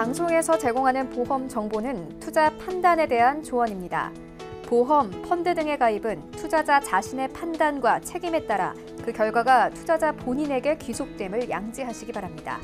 방송에서 제공하는 보험 정보는 투자 판단에 대한 조언입니다. 보험, 펀드 등의 가입은 투자자 자신의 판단과 책임에 따라 그 결과가 투자자 본인에게 귀속됨을 양지하시기 바랍니다.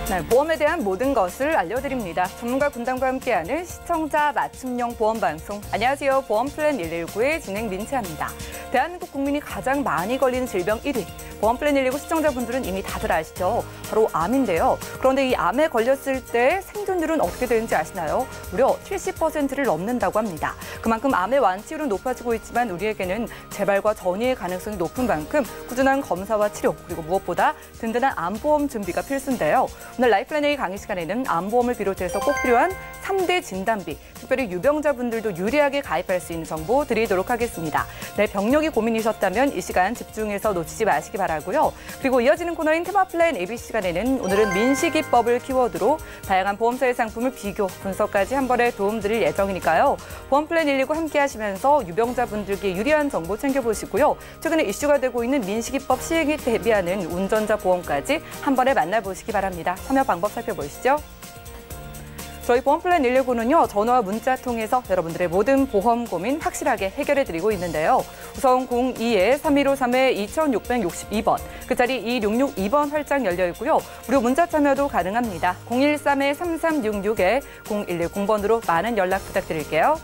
네, 보험에 대한 모든 것을 알려드립니다. 전문가 군단과 함께하는 시청자 맞춤형 보험 방송. 안녕하세요. 보험플랜 119의 진행 민채합니다. 대한민국 국민이 가장 많이 걸리는 질병 1위. 보험플랜 119 시청자분들은 이미 다들 아시죠? 바로 암인데요. 그런데 이 암에 걸렸을 때 생존율은 어떻게 되는지 아시나요? 무려 70%를 넘는다고 합니다. 그만큼 암의 완치율은 높아지고 있지만 우리에게는 재발과 전이의 가능성이 높은 만큼 꾸준한 검사와 치료, 그리고 무엇보다 든든한 암보험 준비가 필수인데요. 오늘 라이플랜 A 강의 시간에는 암보험을 비롯해서 꼭 필요한 3대 진단비, 특별히 유병자분들도 유리하게 가입할 수 있는 정보 드리도록 하겠습니다. 네, 병력이 고민이셨다면 이 시간 집중해서 놓치지 마시기 바라고요. 그리고 이어지는 코너인 테마플랜 ABC 시간에는 오늘은 민식이법을 키워드로 다양한 보험사의 상품을 비교, 분석까지 한 번에 도움드릴 예정이니까요. 보험플랜 119 함께 하시면서 유병자분들께 유리한 정보 챙겨보시고요. 최근에 이슈가 되고 있는 민식이법 시행에 대비하는 운전자 보험까지 한 번에 만나보시기 바랍니다. 참여 방법 살펴보시죠. 저희 보험플랜 119는요, 전화와 문자 통해서 여러분들의 모든 보험 고민 확실하게 해결해드리고 있는데요. 우선 02-3153-2662번, 끝자리 2662번 활짝 열려 있고요. 무료 문자 참여도 가능합니다. 013-3366-0110번으로 많은 연락 부탁드릴게요.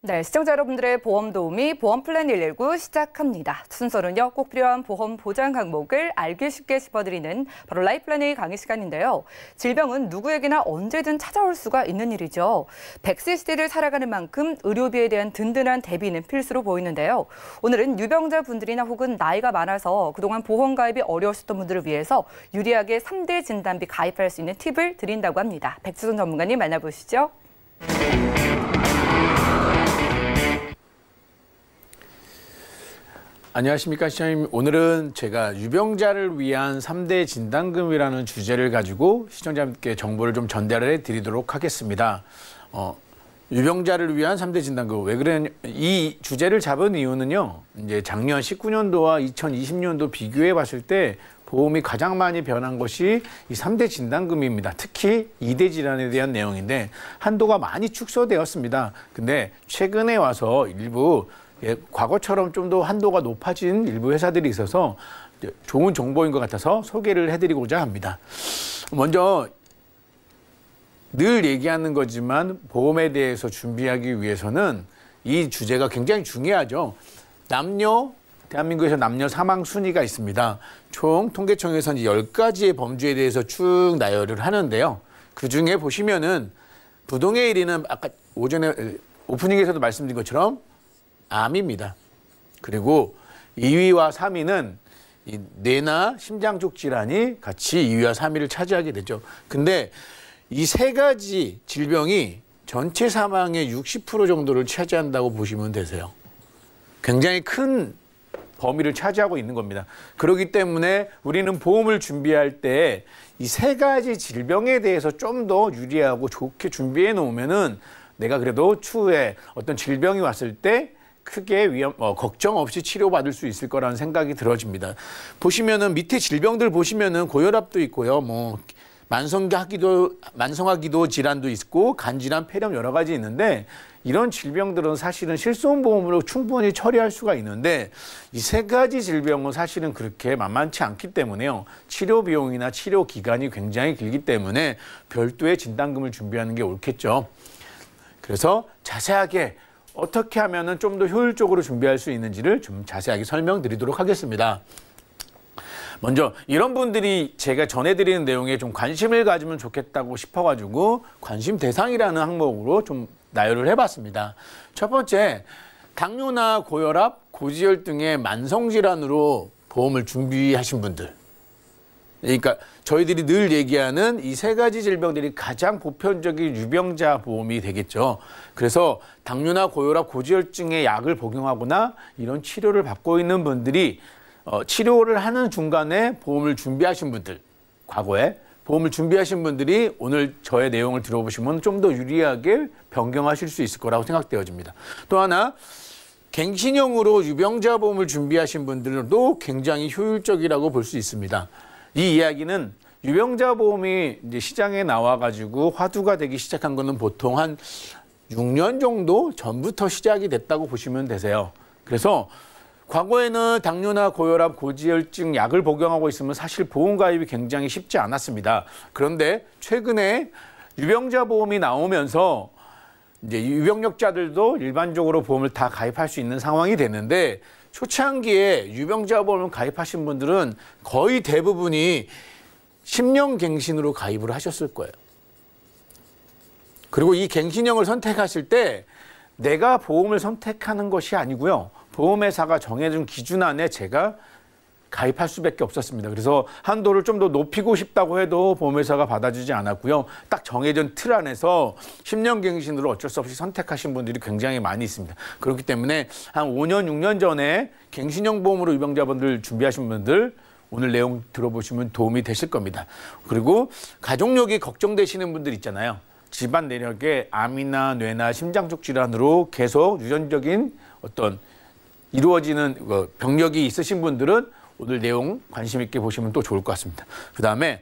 네, 시청자 여러분들의 보험 도우미 보험플랜 119 시작합니다. 순서는요, 꼭 필요한 보험 보장 항목을 알기 쉽게 짚어드리는 바로 라이플랜 A 강의 시간인데요. 질병은 누구에게나 언제든 찾아올 수가 있는 일이죠. 100세 시대를 살아가는 만큼 의료비에 대한 든든한 대비는 필수로 보이는데요. 오늘은 유병자분들이나 혹은 나이가 많아서 그동안 보험 가입이 어려우셨던 분들을 위해서 유리하게 3대 진단비 가입할 수 있는 팁을 드린다고 합니다. 백수선 전문가님 만나보시죠. 안녕하십니까, 시청자님. 오늘은 제가 유병자를 위한 3대 진단금이라는 주제를 가지고 시청자님께 정보를 좀 전달해 드리도록 하겠습니다. 유병자를 위한 3대 진단금. 왜 그러냐, 이 주제를 잡은 이유는요, 이제 작년 19년도와 2020년도 비교해 봤을 때 보험이 가장 많이 변한 것이 이 3대 진단금입니다. 특히 2대 질환에 대한 내용인데 한도가 많이 축소되었습니다. 근데 최근에 와서 일부 과거처럼 좀 더 한도가 높아진 일부 회사들이 있어서 좋은 정보인 것 같아서 소개를 해드리고자 합니다. 먼저 늘 얘기하는 거지만 보험에 대해서 준비하기 위해서는 이 주제가 굉장히 중요하죠. 대한민국에서 남녀 사망 순위가 있습니다. 총 통계청에서는 10가지의 범주에 대해서 쭉 나열을 하는데요. 그중에 보시면은 부동의 1위는 아까 오전에 오프닝에서도 말씀드린 것처럼 암입니다. 그리고 2위와 3위는 이 뇌나 심장 쪽 질환이 같이 2위와 3위를 차지하게 되죠. 근데 이 세 가지 질병이 전체 사망의 60% 정도를 차지한다고 보시면 되세요. 굉장히 큰 범위를 차지하고 있는 겁니다. 그렇기 때문에 우리는 보험을 준비할 때 이 세 가지 질병에 대해서 좀 더 유리하고 좋게 준비해 놓으면은 내가 그래도 추후에 어떤 질병이 왔을 때 크게 걱정 없이 치료받을 수 있을 거라는 생각이 들어집니다. 보시면은 밑에 질병들 보시면은 고혈압도 있고요. 만성화기도 질환도 있고 간질환, 폐렴 여러 가지 있는데 이런 질병들은 사실은 실손보험으로 충분히 처리할 수가 있는데 이 세 가지 질병은 사실은 그렇게 만만치 않기 때문에요. 치료 비용이나 치료 기간이 굉장히 길기 때문에 별도의 진단금을 준비하는 게 옳겠죠. 그래서 자세하게 어떻게 하면은 좀 더 효율적으로 준비할 수 있는지를 좀 자세하게 설명드리도록 하겠습니다. 먼저 이런 분들이 제가 전해드리는 내용에 좀 관심을 가지면 좋겠다고 싶어가지고 관심 대상이라는 항목으로 좀 나열을 해봤습니다. 첫 번째, 당뇨나 고혈압, 고지혈 등의 만성질환으로 보험을 준비하신 분들. 그러니까 저희들이 늘 얘기하는 이 세 가지 질병들이 가장 보편적인 유병자 보험이 되겠죠. 그래서 당뇨나 고혈압, 고지혈증의 약을 복용하거나 이런 치료를 받고 있는 분들이 치료를 하는 중간에 보험을 준비하신 분들, 과거에 보험을 준비하신 분들이 오늘 저의 내용을 들어보시면 좀 더 유리하게 변경하실 수 있을 거라고 생각되어집니다. 또 하나, 갱신형으로 유병자 보험을 준비하신 분들도 굉장히 효율적이라고 볼 수 있습니다. 이 이야기는 유병자 보험이 이제 시장에 나와가지고 화두가 되기 시작한 거는 보통 한 6년 정도 전부터 시작이 됐다고 보시면 되세요. 그래서 과거에는 당뇨나 고혈압, 고지혈증 약을 복용하고 있으면 사실 보험 가입이 굉장히 쉽지 않았습니다. 그런데 최근에 유병자 보험이 나오면서 이제 유병력자들도 일반적으로 보험을 다 가입할 수 있는 상황이 됐는데 초창기에 유병자 보험을 가입하신 분들은 거의 대부분이 10년 갱신으로 가입을 하셨을 거예요. 그리고 이 갱신형을 선택하실 때 내가 보험을 선택하는 것이 아니고요. 보험회사가 정해준 기준 안에 제가 가입할 수밖에 없었습니다. 그래서 한도를 좀 더 높이고 싶다고 해도 보험회사가 받아주지 않았고요. 딱 정해진 틀 안에서 10년 갱신으로 어쩔 수 없이 선택하신 분들이 굉장히 많이 있습니다. 그렇기 때문에 한 5년, 6년 전에 갱신형 보험으로 유병자분들 준비하신 분들 오늘 내용 들어보시면 도움이 되실 겁니다. 그리고 가족력이 걱정되시는 분들 있잖아요. 집안 내력에 암이나 뇌나 심장 쪽 질환으로 계속 유전적인 어떤 이루어지는 병력이 있으신 분들은 오늘 내용 관심 있게 보시면 또 좋을 것 같습니다. 그다음에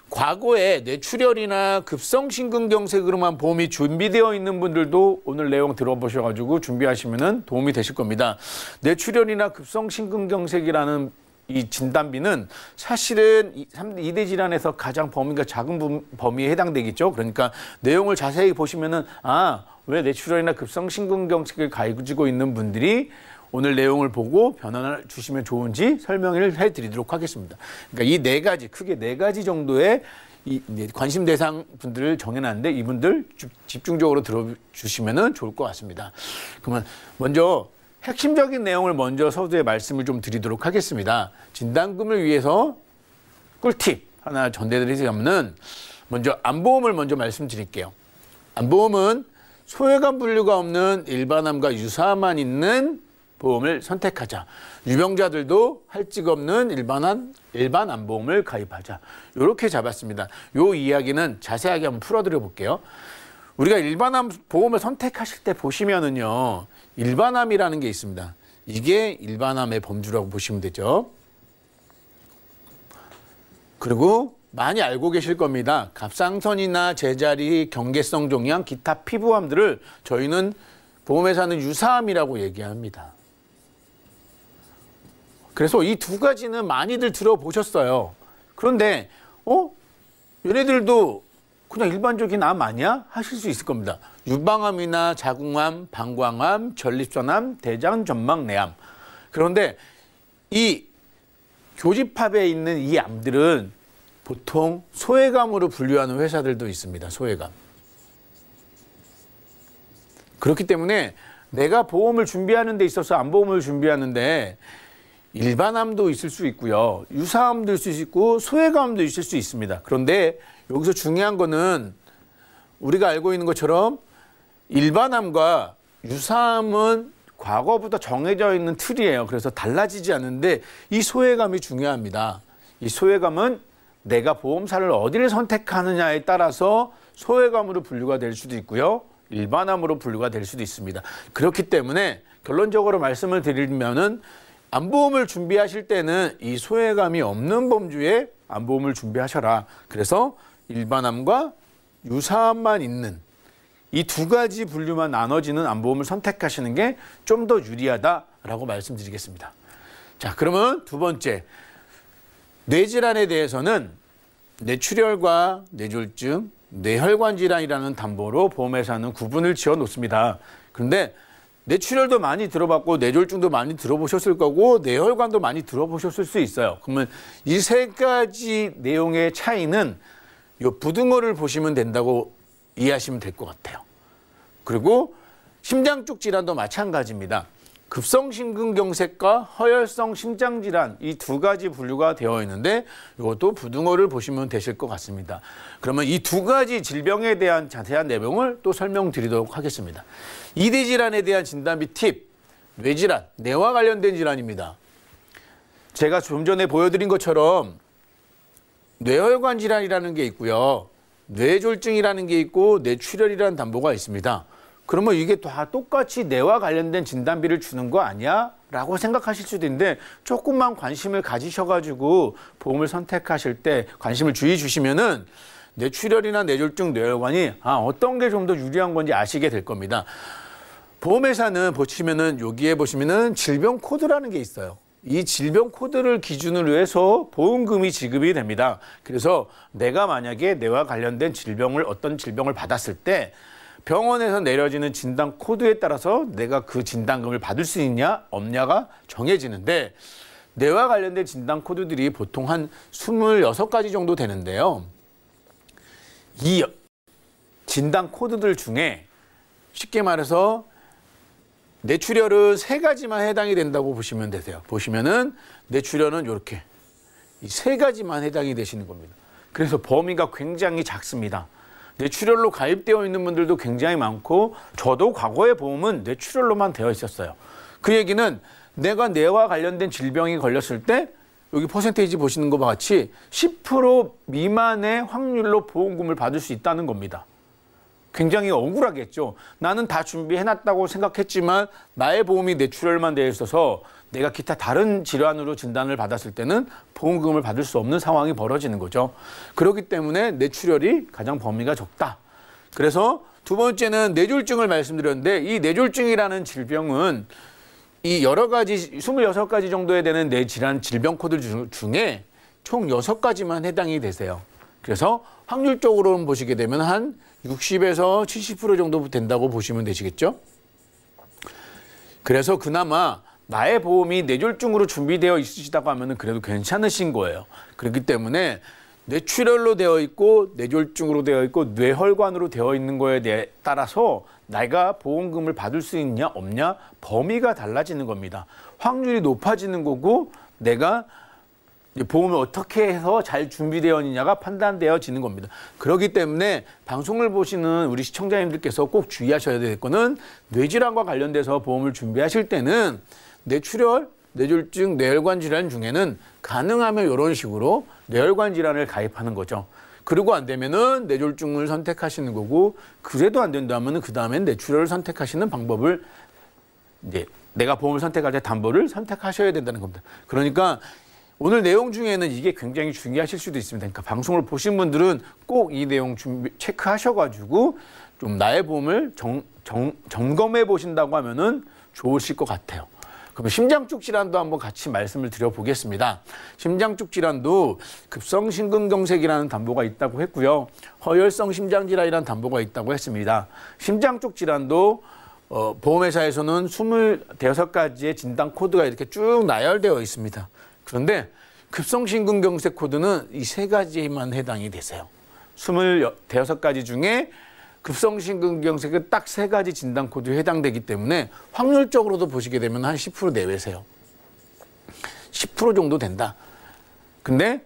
과거에 뇌출혈이나 급성심근경색으로만 보험이 준비되어 있는 분들도 오늘 내용 들어보셔가지고 준비하시면 도움이 되실 겁니다. 뇌출혈이나 급성심근경색이라는 이 진단비는 사실은 2대 질환에서 가장 범위가 작은 범위에 해당되겠죠. 그러니까 내용을 자세히 보시면은 왜 뇌출혈이나 급성심근경색을 가지고 있는 분들이 오늘 내용을 보고 변화를 주시면 좋은지 설명을 해드리도록 하겠습니다. 그러니까 이 네 가지, 크게 네 가지 정도의 관심 대상 분들을 정해놨는데 이분들 집중적으로 들어주시면 좋을 것 같습니다. 그러면 먼저 핵심적인 내용을 먼저 서두에 말씀을 좀 드리도록 하겠습니다. 진단금을 위해서 꿀팁 하나 전해드리자면은 먼저 암보험을 먼저 말씀드릴게요. 암보험은 소외감 분류가 없는 일반암과 유사암만 있는 보험을 선택하자. 유병자들도 할증 없는 일반 암보험을 가입하자. 이렇게 잡았습니다. 이 이야기는 자세하게 한번 풀어드려 볼게요. 우리가 일반암 보험을 선택하실 때 보시면은요, 일반암이라는 게 있습니다. 이게 일반암의 범주라고 보시면 되죠. 그리고 많이 알고 계실 겁니다. 갑상선이나 제자리, 경계성 종양, 기타 피부암들을 저희는 보험회사는 유사암이라고 얘기합니다. 그래서 이 두 가지는 많이들 들어보셨어요. 그런데 얘네들도 그냥 일반적인 암 아니야? 하실 수 있을 겁니다. 유방암이나 자궁암, 방광암, 전립선암, 대장, 전망, 내암. 그런데 이 교집합에 있는 이 암들은 보통 소외감으로 분류하는 회사들도 있습니다. 소외감. 그렇기 때문에 내가 보험을 준비하는 데 있어서 암보험을 준비하는데 일반암도 있을 수 있고요. 유사암도 있을 수 있고 소외감도 있을 수 있습니다. 그런데 여기서 중요한 거는 우리가 알고 있는 것처럼 일반암과 유사암은 과거부터 정해져 있는 틀이에요. 그래서 달라지지 않는데 이 소외감이 중요합니다. 이 소외감은 내가 보험사를 어디를 선택하느냐에 따라서 소외감으로 분류가 될 수도 있고요. 일반암으로 분류가 될 수도 있습니다. 그렇기 때문에 결론적으로 말씀을 드리면은 암보험을 준비하실 때는 이 소외감이 없는 범주의 암보험을 준비하셔라. 그래서 일반암과 유사암만 있는 이 두 가지 분류만 나눠지는 암보험을 선택하시는 게 좀 더 유리하다라고 말씀드리겠습니다. 자, 그러면 두 번째, 뇌질환에 대해서는 뇌출혈과 뇌졸중, 뇌혈관 질환이라는 담보로 보험회사는 구분을 지어 놓습니다. 그런데 뇌출혈도 많이 들어봤고 뇌졸중도 많이 들어보셨을 거고 뇌혈관도 많이 들어보셨을 수 있어요. 그러면 이 세 가지 내용의 차이는 이 부등호를 보시면 된다고 이해하시면 될 것 같아요. 그리고 심장 쪽 질환도 마찬가지입니다. 급성심근경색과 허혈성 심장질환 이 두 가지 분류가 되어 있는데 이것도 부등호를 보시면 되실 것 같습니다. 그러면 이 두 가지 질병에 대한 자세한 내용을 또 설명드리도록 하겠습니다. 이대 질환에 대한 진단 및 팁, 뇌질환, 뇌와 관련된 질환입니다. 제가 좀 전에 보여드린 것처럼 뇌혈관 질환이라는 게 있고요. 뇌졸중이라는 게 있고 뇌출혈이라는 담보가 있습니다. 그러면 이게 다 똑같이 뇌와 관련된 진단비를 주는 거 아니야? 라고 생각하실 수도 있는데 조금만 관심을 가지셔가지고 보험을 선택하실 때 관심을 주의 주시면은 뇌출혈이나 뇌졸중, 뇌혈관이 어떤 게 좀 더 유리한 건지 아시게 될 겁니다. 보험회사는 보시면은 여기에 보시면은 질병 코드라는 게 있어요. 이 질병 코드를 기준으로 해서 보험금이 지급이 됩니다. 그래서 내가 만약에 뇌와 관련된 질병을 어떤 질병을 받았을 때 병원에서 내려지는 진단 코드에 따라서 내가 그 진단금을 받을 수 있냐 없냐가 정해지는데 뇌와 관련된 진단 코드들이 보통 한 26가지 정도 되는데요. 이 진단 코드들 중에 쉽게 말해서 뇌출혈은 3가지만 해당이 된다고 보시면 되세요. 보시면은 뇌출혈은 이렇게 이 3가지만 해당이 되시는 겁니다. 그래서 범위가 굉장히 작습니다. 뇌출혈로 가입되어 있는 분들도 굉장히 많고 저도 과거의 보험은 뇌출혈로만 되어 있었어요. 그 얘기는 내가 뇌와 관련된 질병이 걸렸을 때 여기 퍼센테이지 보시는 것과 같이 10% 미만의 확률로 보험금을 받을 수 있다는 겁니다. 굉장히 억울하겠죠. 나는 다 준비해놨다고 생각했지만 나의 보험이 뇌출혈만 되어 있어서 내가 기타 다른 질환으로 진단을 받았을 때는 보험금을 받을 수 없는 상황이 벌어지는 거죠. 그렇기 때문에 뇌출혈이 가장 범위가 적다. 그래서 두 번째는 뇌졸중을 말씀드렸는데 이 뇌졸중이라는 질병은 이 여러 가지 26가지 정도에 되는 뇌질환 질병 코드 중에 총 6가지만 해당이 되세요. 그래서 확률적으로는 보시게 되면 한 60에서 70% 정도 된다고 보시면 되시겠죠. 그래서 그나마 나의 보험이 뇌졸중으로 준비되어 있으시다고 하면 그래도 괜찮으신 거예요. 그렇기 때문에 뇌출혈로 되어 있고 뇌졸중으로 되어 있고 뇌혈관으로 되어 있는 거에 따라서 내가 보험금을 받을 수 있냐 없냐 범위가 달라지는 겁니다. 확률이 높아지는 거고 내가 보험을 어떻게 해서 잘 준비되어 있느냐가 판단되어지는 겁니다. 그렇기 때문에 방송을 보시는 우리 시청자님들께서 꼭 주의하셔야 될 거는 뇌질환과 관련돼서 보험을 준비하실 때는 뇌출혈, 뇌졸중, 뇌혈관 질환 중에는 가능하면 이런 식으로 뇌혈관 질환을 가입하는 거죠. 그리고 안 되면은 뇌졸중을 선택하시는 거고 그래도 안 된다면은 그 다음엔 뇌출혈을 선택하시는 방법을 이제 내가 보험을 선택할 때 담보를 선택하셔야 된다는 겁니다. 그러니까 오늘 내용 중에는 이게 굉장히 중요하실 수도 있습니다. 그러니까 방송을 보신 분들은 꼭 이 내용 체크하셔가지고 좀 나의 보험을 점검해 보신다고 하면은 좋으실 것 같아요. 그럼 심장쪽 질환도 한번 같이 말씀을 드려보겠습니다. 심장쪽 질환도 급성심근경색이라는 담보가 있다고 했고요. 허혈성 심장질환이라는 담보가 있다고 했습니다. 심장쪽 질환도 보험회사에서는 25가지의 진단 코드가 이렇게 쭉 나열되어 있습니다. 그런데 급성심근경색 코드는 이 3가지에만 해당이 되세요. 25가지 중에 급성심근경색은 딱 3가지 진단 코드에 해당되기 때문에 확률적으로도 보시게 되면 한 10% 내외세요. 10% 정도 된다. 근데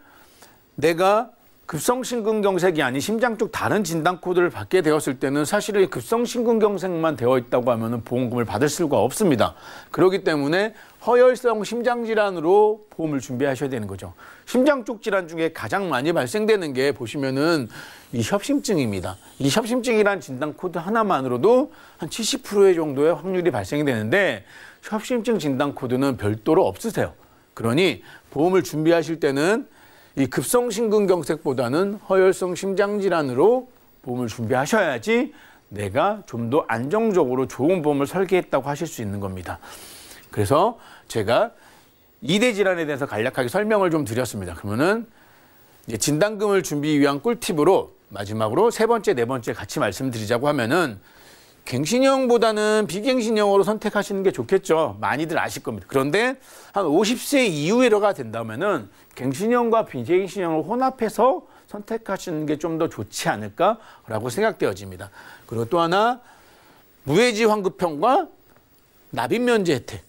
내가 급성심근경색이 아닌 심장 쪽 다른 진단 코드를 받게 되었을 때는 사실 급성심근경색만 되어 있다고 하면 보험금을 받을 수가 없습니다. 그렇기 때문에 허혈성 심장질환으로 보험을 준비하셔야 되는 거죠. 심장 쪽 질환 중에 가장 많이 발생되는 게 보시면은 이 협심증입니다. 이 협심증이란 진단 코드 하나만으로도 한 70% 정도의 확률이 발생이 되는데 협심증 진단 코드는 별도로 없으세요. 그러니 보험을 준비하실 때는 이 급성심근경색보다는 허혈성 심장질환으로 보험을 준비하셔야지 내가 좀 더 안정적으로 좋은 보험을 설계했다고 하실 수 있는 겁니다. 그래서 제가 2대 질환에 대해서 간략하게 설명을 좀 드렸습니다. 그러면은 이제 진단금을 준비 위한 꿀팁으로 마지막으로 3번째, 4번째 같이 말씀드리자고 하면은 갱신형보다는 비갱신형으로 선택하시는 게 좋겠죠. 많이들 아실 겁니다. 그런데 한 50세 이후에가 된다면은 갱신형과 비갱신형을 혼합해서 선택하시는 게 좀 더 좋지 않을까라고 생각되어집니다. 그리고 또 하나 무해지 환급형과 납입면제 혜택.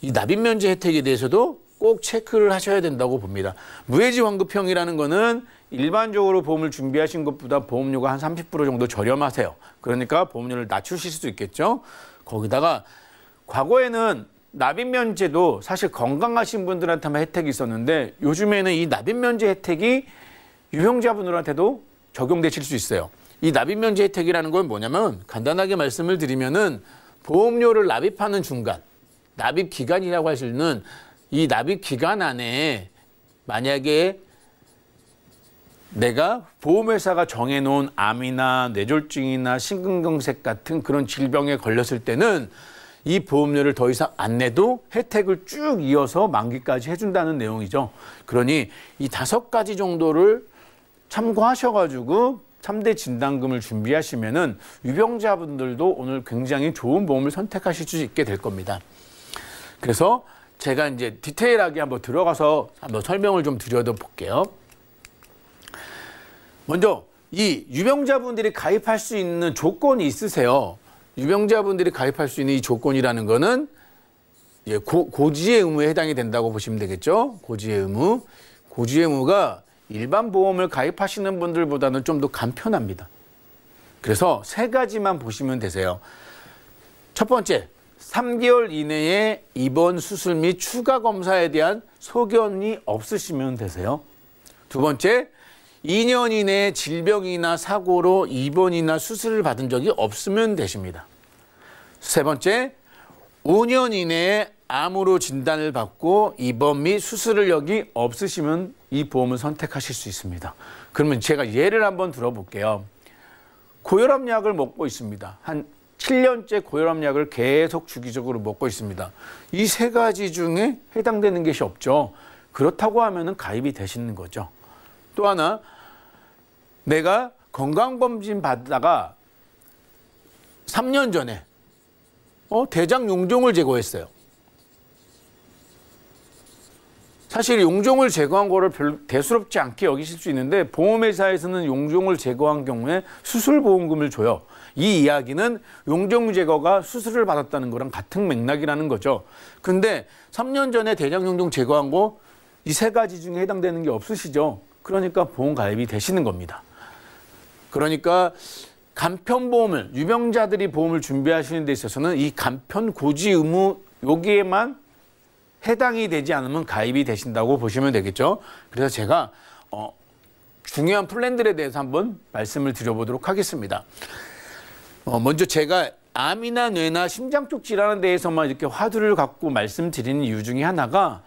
이 납입면제 혜택에 대해서도 꼭 체크를 하셔야 된다고 봅니다. 무해지 환급형이라는 거는 일반적으로 보험을 준비하신 것보다 보험료가 한 30% 정도 저렴하세요. 그러니까 보험료를 낮추실 수도 있겠죠. 거기다가 과거에는 납입면제도 사실 건강하신 분들한테만 혜택이 있었는데 요즘에는 이 납입면제 혜택이 유형자분들한테도 적용되실 수 있어요. 이 납입면제 혜택이라는 건 뭐냐면 간단하게 말씀을 드리면은 보험료를 납입하는 중간, 납입 기간이라고 할 수 있는 이 납입 기간 안에 만약에 내가 보험회사가 정해놓은 암이나 뇌졸중이나 심근경색 같은 그런 질병에 걸렸을 때는 이 보험료를 더 이상 안 내도 혜택을 쭉 이어서 만기까지 해준다는 내용이죠. 그러니 이 5가지 정도를 참고하셔가지고 3대 진단금을 준비하시면은 유병자분들도 오늘 굉장히 좋은 보험을 선택하실 수 있게 될 겁니다. 그래서 제가 이제 디테일하게 한번 들어가서 한번 설명을 좀 드려도 볼게요. 먼저 이 유병자분들이 가입할 수 있는 조건이 있으세요. 유병자분들이 가입할 수 있는 이 조건이라는 거는 고지의 의무에 해당이 된다고 보시면 되겠죠. 고지의 의무. 고지의 의무가 일반 보험을 가입하시는 분들보다는 좀 더 간편합니다. 그래서 3가지만 보시면 되세요. 첫 번째, 3개월 이내에 입원, 수술 및 추가 검사에 대한 소견이 없으시면 되세요. 두 번째, 2년 이내에 질병이나 사고로 입원이나 수술을 받은 적이 없으면 되십니다. 세 번째, 5년 이내에 암으로 진단을 받고 입원 및 수술 이력이 없으시면 이 보험을 선택하실 수 있습니다. 그러면 제가 예를 한번 들어볼게요. 고혈압약을 먹고 있습니다. 한 7년째 고혈압약을 계속 주기적으로 먹고 있습니다. 이 3가지 중에 해당되는 것이 없죠. 그렇다고 하면은 가입이 되시는 거죠. 또 하나, 내가 건강검진 받다가 3년 전에 대장 용종을 제거했어요. 사실 용종을 제거한 거를 별로 대수롭지 않게 여기실 수 있는데 보험회사에서는 용종을 제거한 경우에 수술보험금을 줘요. 이 이야기는 용종 제거가 수술을 받았다는 거랑 같은 맥락이라는 거죠. 근데 3년 전에 대장 용종 제거한 거 이 3가지 중에 해당되는 게 없으시죠. 그러니까 보험 가입이 되시는 겁니다. 그러니까 간편보험을 유병자들이 보험을 준비하시는 데 있어서는 이 간편 고지 의무 여기에만 해당이 되지 않으면 가입이 되신다고 보시면 되겠죠. 그래서 제가 중요한 플랜들에 대해서 한번 말씀을 드려보도록 하겠습니다. 먼저 제가 암이나 뇌나 심장 쪽 질환에 대해서만 이렇게 화두를 갖고 말씀드리는 이유 중에 하나가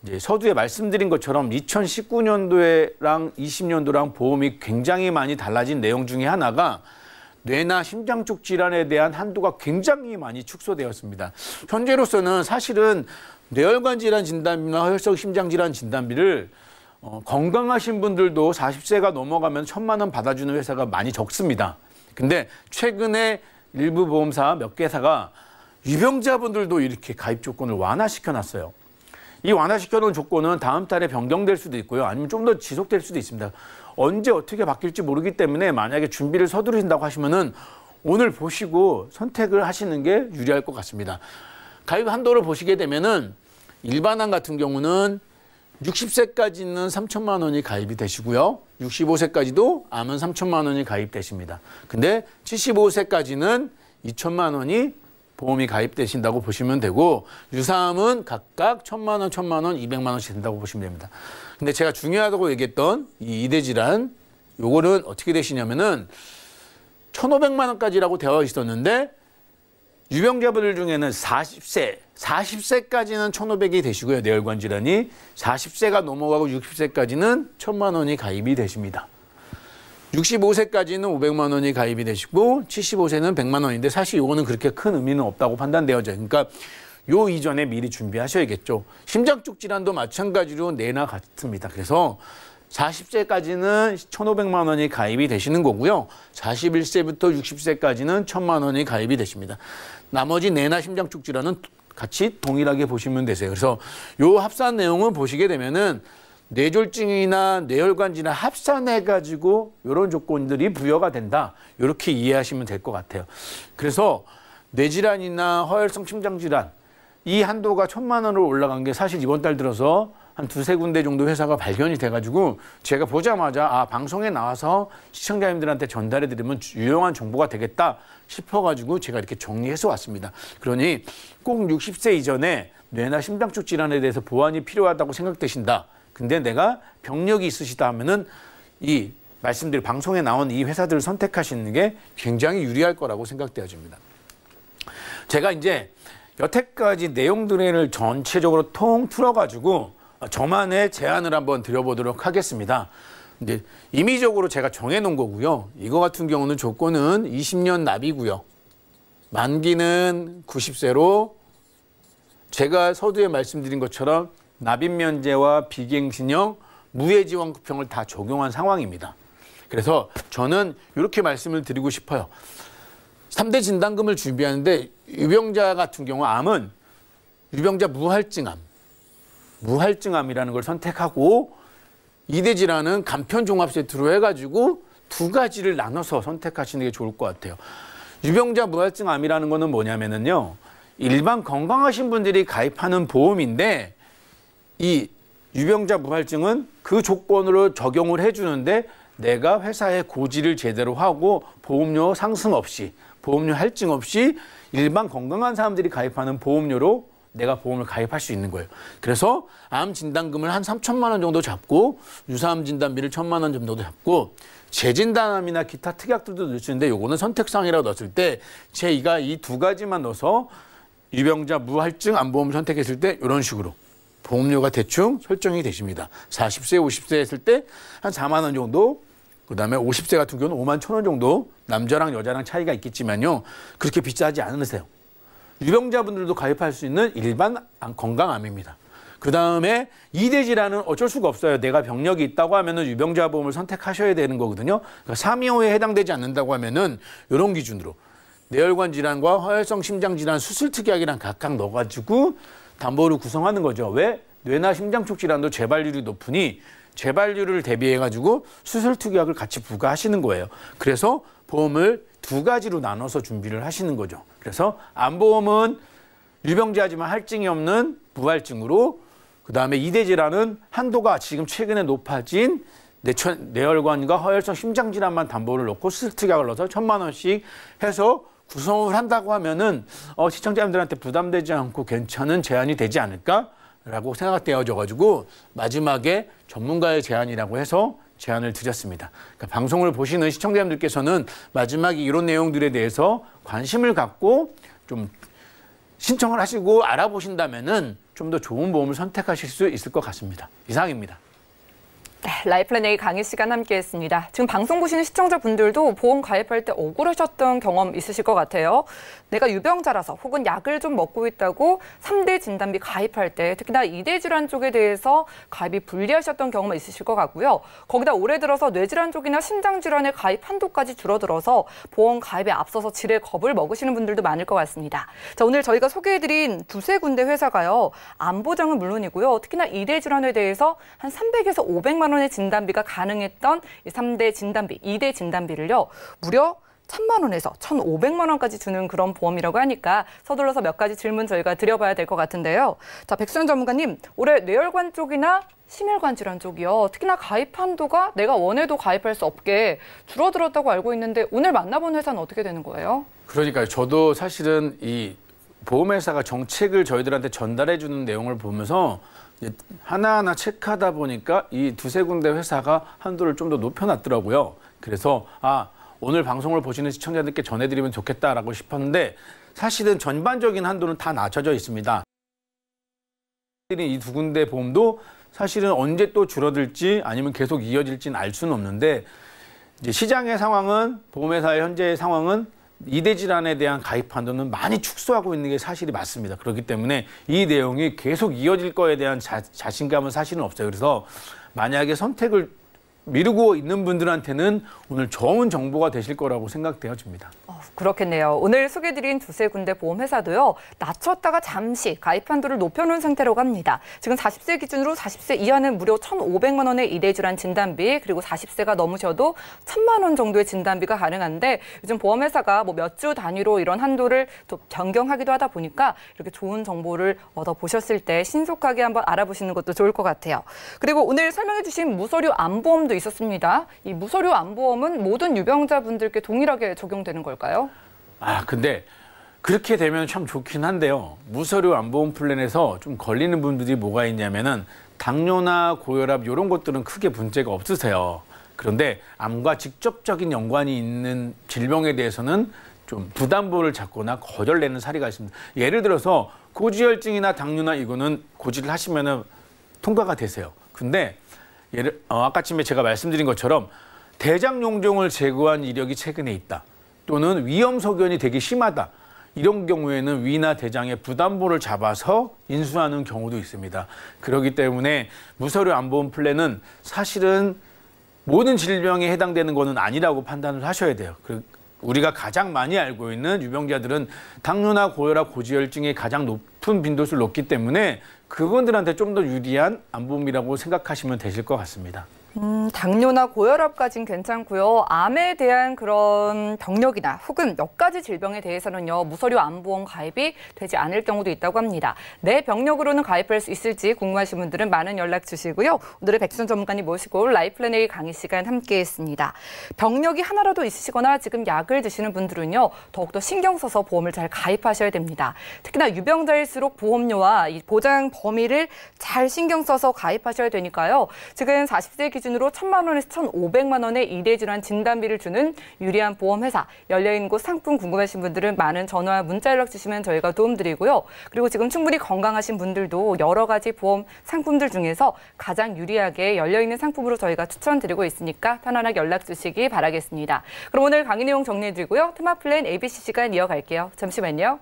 이제 서두에 말씀드린 것처럼 2019년도랑 20년도랑 보험이 굉장히 많이 달라진 내용 중에 하나가 뇌나 심장 쪽 질환에 대한 한도가 굉장히 많이 축소되었습니다. 현재로서는 사실은 뇌혈관 질환 진단비나 허혈성 심장 질환 진단비를 건강하신 분들도 40세가 넘어가면 1,000만 원 받아주는 회사가 많이 적습니다. 근데 최근에 일부 보험사 몇 개사가 유병자분들도 이렇게 가입 조건을 완화시켜 놨어요. 이 완화시켜 놓은 조건은 다음 달에 변경될 수도 있고요. 아니면 좀 더 지속될 수도 있습니다. 언제 어떻게 바뀔지 모르기 때문에 만약에 준비를 서두르신다고 하시면은 오늘 보시고 선택을 하시는 게 유리할 것 같습니다. 가입 한도를 보시게 되면은 일반암 같은 경우는 60세까지는 3천만 원이 가입이 되시고요. 65세까지도 암은 3천만 원이 가입되십니다. 근데 75세까지는 2천만 원이 보험이 가입되신다고 보시면 되고 유사암은 각각 1,000만 원, 1,000만 원, 200만 원씩 된다고 보시면 됩니다. 근데 제가 중요하다고 얘기했던 이 이대 질환 요거는 어떻게 되시냐면은 1,500만 원까지라고 되어 있었는데 유병자분들 중에는 40세까지는 1,500이 되시고요. 뇌혈관 질환이 40세가 넘어가고 60세까지는 1,000만 원이 가입이 되십니다. 65세까지는 500만 원이 가입이 되시고 75세는 100만 원인데 사실 이거는 그렇게 큰 의미는 없다고 판단되어져요. 그러니까 요 이전에 미리 준비하셔야겠죠. 심장 쪽 질환도 마찬가지로 뇌나 같습니다. 그래서 40세까지는 1,500만 원이 가입이 되시는 거고요. 41세부터 60세까지는 1,000만 원이 가입이 되십니다. 나머지 뇌나 심장 쪽 질환은 같이 동일하게 보시면 되세요. 그래서 요 합산 내용을 보시게 되면은 뇌졸중이나 뇌혈관 질환 합산해가지고 이런 조건들이 부여가 된다. 이렇게 이해하시면 될 것 같아요. 그래서 뇌질환이나 허혈성 심장질환 이 한도가 1,000만 원으로 올라간 게 사실 이번 달 들어서 한 두세 군데 정도 회사가 발견이 돼가지고 제가 보자마자 방송에 나와서 시청자님들한테 전달해드리면 유용한 정보가 되겠다 싶어가지고 제가 이렇게 정리해서 왔습니다. 그러니 꼭 60세 이전에 뇌나 심장 쪽 질환에 대해서 보완이 필요하다고 생각되신다. 근데 내가 병력이 있으시다 하면은 이 말씀드린 방송에 나온 이 회사들을 선택하시는 게 굉장히 유리할 거라고 생각되어집니다. 제가 이제 여태까지 내용들을 전체적으로 통 풀어가지고 저만의 제안을 한번 드려보도록 하겠습니다. 이제 임의적으로 제가 정해놓은 거고요. 이거 같은 경우는 조건은 20년 납이고요. 만기는 90세로 제가 서두에 말씀드린 것처럼 납입 면제와 비갱신형 무해지원급형을 다 적용한 상황입니다. 그래서 저는 이렇게 말씀을 드리고 싶어요. 3대 진단금을 준비하는데 유병자 같은 경우 암은 유병자 무할증암이라는 걸 선택하고 2대 질환은 간편종합 세트로 해가지고 두 가지를 나눠서 선택하시는 게 좋을 것 같아요. 유병자 무할증암이라는 거는 뭐냐면요. 일반 건강하신 분들이 가입하는 보험인데 이 유병자 무할증은 그 조건으로 적용을 해주는데 내가 회사에 고지를 제대로 하고 보험료 상승 없이 보험료 할증 없이 일반 건강한 사람들이 가입하는 보험료로 내가 보험을 가입할 수 있는 거예요. 그래서 암 진단금을 한 3천만 원 정도 잡고 유사암 진단비를 1,000만 원 정도 잡고 재진단암이나 기타 특약들도 넣을 수 있는데 요거는 선택사항이라고 넣었을 때 제가 이 두 가지만 넣어서 유병자 무할증 암보험을 선택했을 때 이런 식으로 보험료가 대충 설정이 되십니다. 40세, 50세 했을 때 한 4만 원 정도, 그다음에 50세 같은 경우는 5만 1,000원 정도 남자랑 여자랑 차이가 있겠지만요. 그렇게 비싸지 않으세요. 유병자분들도 가입할 수 있는 일반 건강암입니다. 그다음에 2대 질환은 어쩔 수가 없어요. 내가 병력이 있다고 하면은 유병자 보험을 선택하셔야 되는 거거든요. 그러니까 325에 해당되지 않는다고 하면은 이런 기준으로 뇌혈관 질환과 허혈성 심장 질환 수술 특약이랑 각각 넣어가지고 담보를 구성하는 거죠. 왜? 뇌나 심장 쪽 질환도 재발률이 높으니 재발률을 대비해가지고 수술 특약을 같이 부과하시는 거예요. 그래서 보험을 두 가지로 나눠서 준비를 하시는 거죠. 그래서 암보험은 유병자지만 할증이 없는 무할증으로, 그다음에 2대 질환은 한도가 지금 최근에 높아진 뇌혈관과 허혈성 심장 질환만 담보를 넣고 수술 특약을 넣어서 1,000만 원씩 해서 구성을 한다고 하면은 시청자님들한테 부담되지 않고 괜찮은 제안이 되지 않을까라고 생각되어져 가지고 마지막에 전문가의 제안이라고 해서 제안을 드렸습니다. 그러니까 방송을 보시는 시청자님들께서는 마지막에 이런 내용들에 대해서 관심을 갖고 좀 신청을 하시고 알아보신다면은 좀 더 좋은 보험을 선택하실 수 있을 것 같습니다. 이상입니다. 네, 라이플랜 A 강의 시간 함께했습니다. 지금 방송 보시는 시청자분들도 보험 가입할 때 억울하셨던 경험 있으실 것 같아요. 내가 유병자라서 혹은 약을 좀 먹고 있다고 3대 진단비 가입할 때 특히나 2대 질환 쪽에 대해서 가입이 불리하셨던 경험이 있으실 것 같고요. 거기다 올해 들어서 뇌질환 쪽이나 심장질환의 가입 한도까지 줄어들어서 보험 가입에 앞서서 지레 겁을 먹으시는 분들도 많을 것 같습니다. 자, 오늘 저희가 소개해드린 두세 군데 회사가요. 암보장은 물론이고요. 특히나 2대 질환에 대해서 한 300에서 500만 원의 진단비가 가능했던 3대 진단비, 2대 진단비를요. 무려 1,000만 원에서 1,500만 원까지 주는 그런 보험이라고 하니까 서둘러서 몇 가지 질문 저희가 드려봐야 될 것 같은데요. 자, 백수연 전문가님, 올해 뇌혈관 쪽이나 심혈관 질환 쪽이요. 특히나 가입 한도가 내가 원해도 가입할 수 없게 줄어들었다고 알고 있는데 오늘 만나본 회사는 어떻게 되는 거예요? 그러니까요. 저도 사실은 이 보험회사가 정책을 저희들한테 전달해 주는 내용을 보면서 하나하나 체크하다 보니까 이 두세 군데 회사가 한도를 좀 더 높여놨더라고요. 그래서 오늘 방송을 보시는 시청자들께 전해드리면 좋겠다라고 싶었는데 사실은 전반적인 한도는 다 낮춰져 있습니다. 이 두 군데 보험도 사실은 언제 또 줄어들지 아니면 계속 이어질지는 알 수는 없는데 이제 시장의 상황은 보험회사의 현재의 상황은 2대 질환에 대한 가입 한도는 많이 축소하고 있는 게 사실이 맞습니다. 그렇기 때문에 이 내용이 계속 이어질 거에 대한 자신감은 사실은 없어요. 그래서 만약에 선택을 미루고 있는 분들한테는 오늘 좋은 정보가 되실 거라고 생각되어집니다. 그렇겠네요. 오늘 소개해드린 두세 군데 보험회사도요. 낮췄다가 잠시 가입 한도를 높여놓은 상태라고 합니다. 지금 40세 기준으로 40세 이하는 무려 1,500만 원의 이래줄한 진단비, 그리고 40세가 넘으셔도 1,000만 원 정도의 진단비가 가능한데 요즘 보험회사가 뭐 몇 주 단위로 이런 한도를 또 변경하기도 하다 보니까 이렇게 좋은 정보를 얻어보셨을 때 신속하게 한번 알아보시는 것도 좋을 것 같아요. 그리고 오늘 설명해주신 무서류 암보험도 있었습니다. 이 무서류 암보험은 모든 유병자분들께 동일하게 적용되는 걸까요? 근데 그렇게 되면 참 좋긴 한데요. 무서류 암보험 플랜에서 좀 걸리는 분들이 뭐가 있냐면은 당뇨나 고혈압 이런 것들은 크게 문제가 없으세요. 그런데 암과 직접적인 연관이 있는 질병에 대해서는 좀 부담보를 잡거나 거절내는 사례가 있습니다. 예를 들어서 고지혈증이나 당뇨나 이거는 고지를 하시면은 통과가 되세요. 근데 아까쯤에 제가 말씀드린 것처럼 대장 용종을 제거한 이력이 최근에 있다. 또는 위험 소견이 되게 심하다. 이런 경우에는 위나 대장에 부담보를 잡아서 인수하는 경우도 있습니다. 그렇기 때문에 무서류 암보험 플랜은 사실은 모든 질병에 해당되는 것은 아니라고 판단을 하셔야 돼요. 우리가 가장 많이 알고 있는 유병자들은 당뇨나 고혈압, 고지혈증에 가장 높은 빈도수를 놓기 때문에 그분들한테 좀 더 유리한 암보험이라고 생각하시면 되실 것 같습니다. 당뇨나 고혈압까지는 괜찮고요. 암에 대한 그런 병력이나 혹은 몇 가지 질병에 대해서는요. 무서류 암보험 가입이 되지 않을 경우도 있다고 합니다. 내 병력으로는 가입할 수 있을지 궁금하신 분들은 많은 연락 주시고요. 오늘의 백순 전문가님 모시고 라이플랜 A 강의 시간 함께했습니다. 병력이 하나라도 있으시거나 지금 약을 드시는 분들은요. 더욱더 신경 써서 보험을 잘 가입하셔야 됩니다. 특히나 유병자일수록 보험료와 이 보장 범위를 잘 신경 써서 가입하셔야 되니까요. 지금 40세 기준으로 1,000만 원에서 1,500만 원의 이래줄한 진단비를 주는 유리한 보험회사, 열려있는 곳 상품 궁금하신 분들은 많은 전화와 문자 연락 주시면 저희가 도움드리고요. 그리고 지금 충분히 건강하신 분들도 여러 가지 보험 상품들 중에서 가장 유리하게 열려있는 상품으로 저희가 추천드리고 있으니까 편안하게 연락 주시기 바라겠습니다. 그럼 오늘 강의 내용 정리해드리고요. 테마플랜 ABC 시간 이어갈게요. 잠시만요.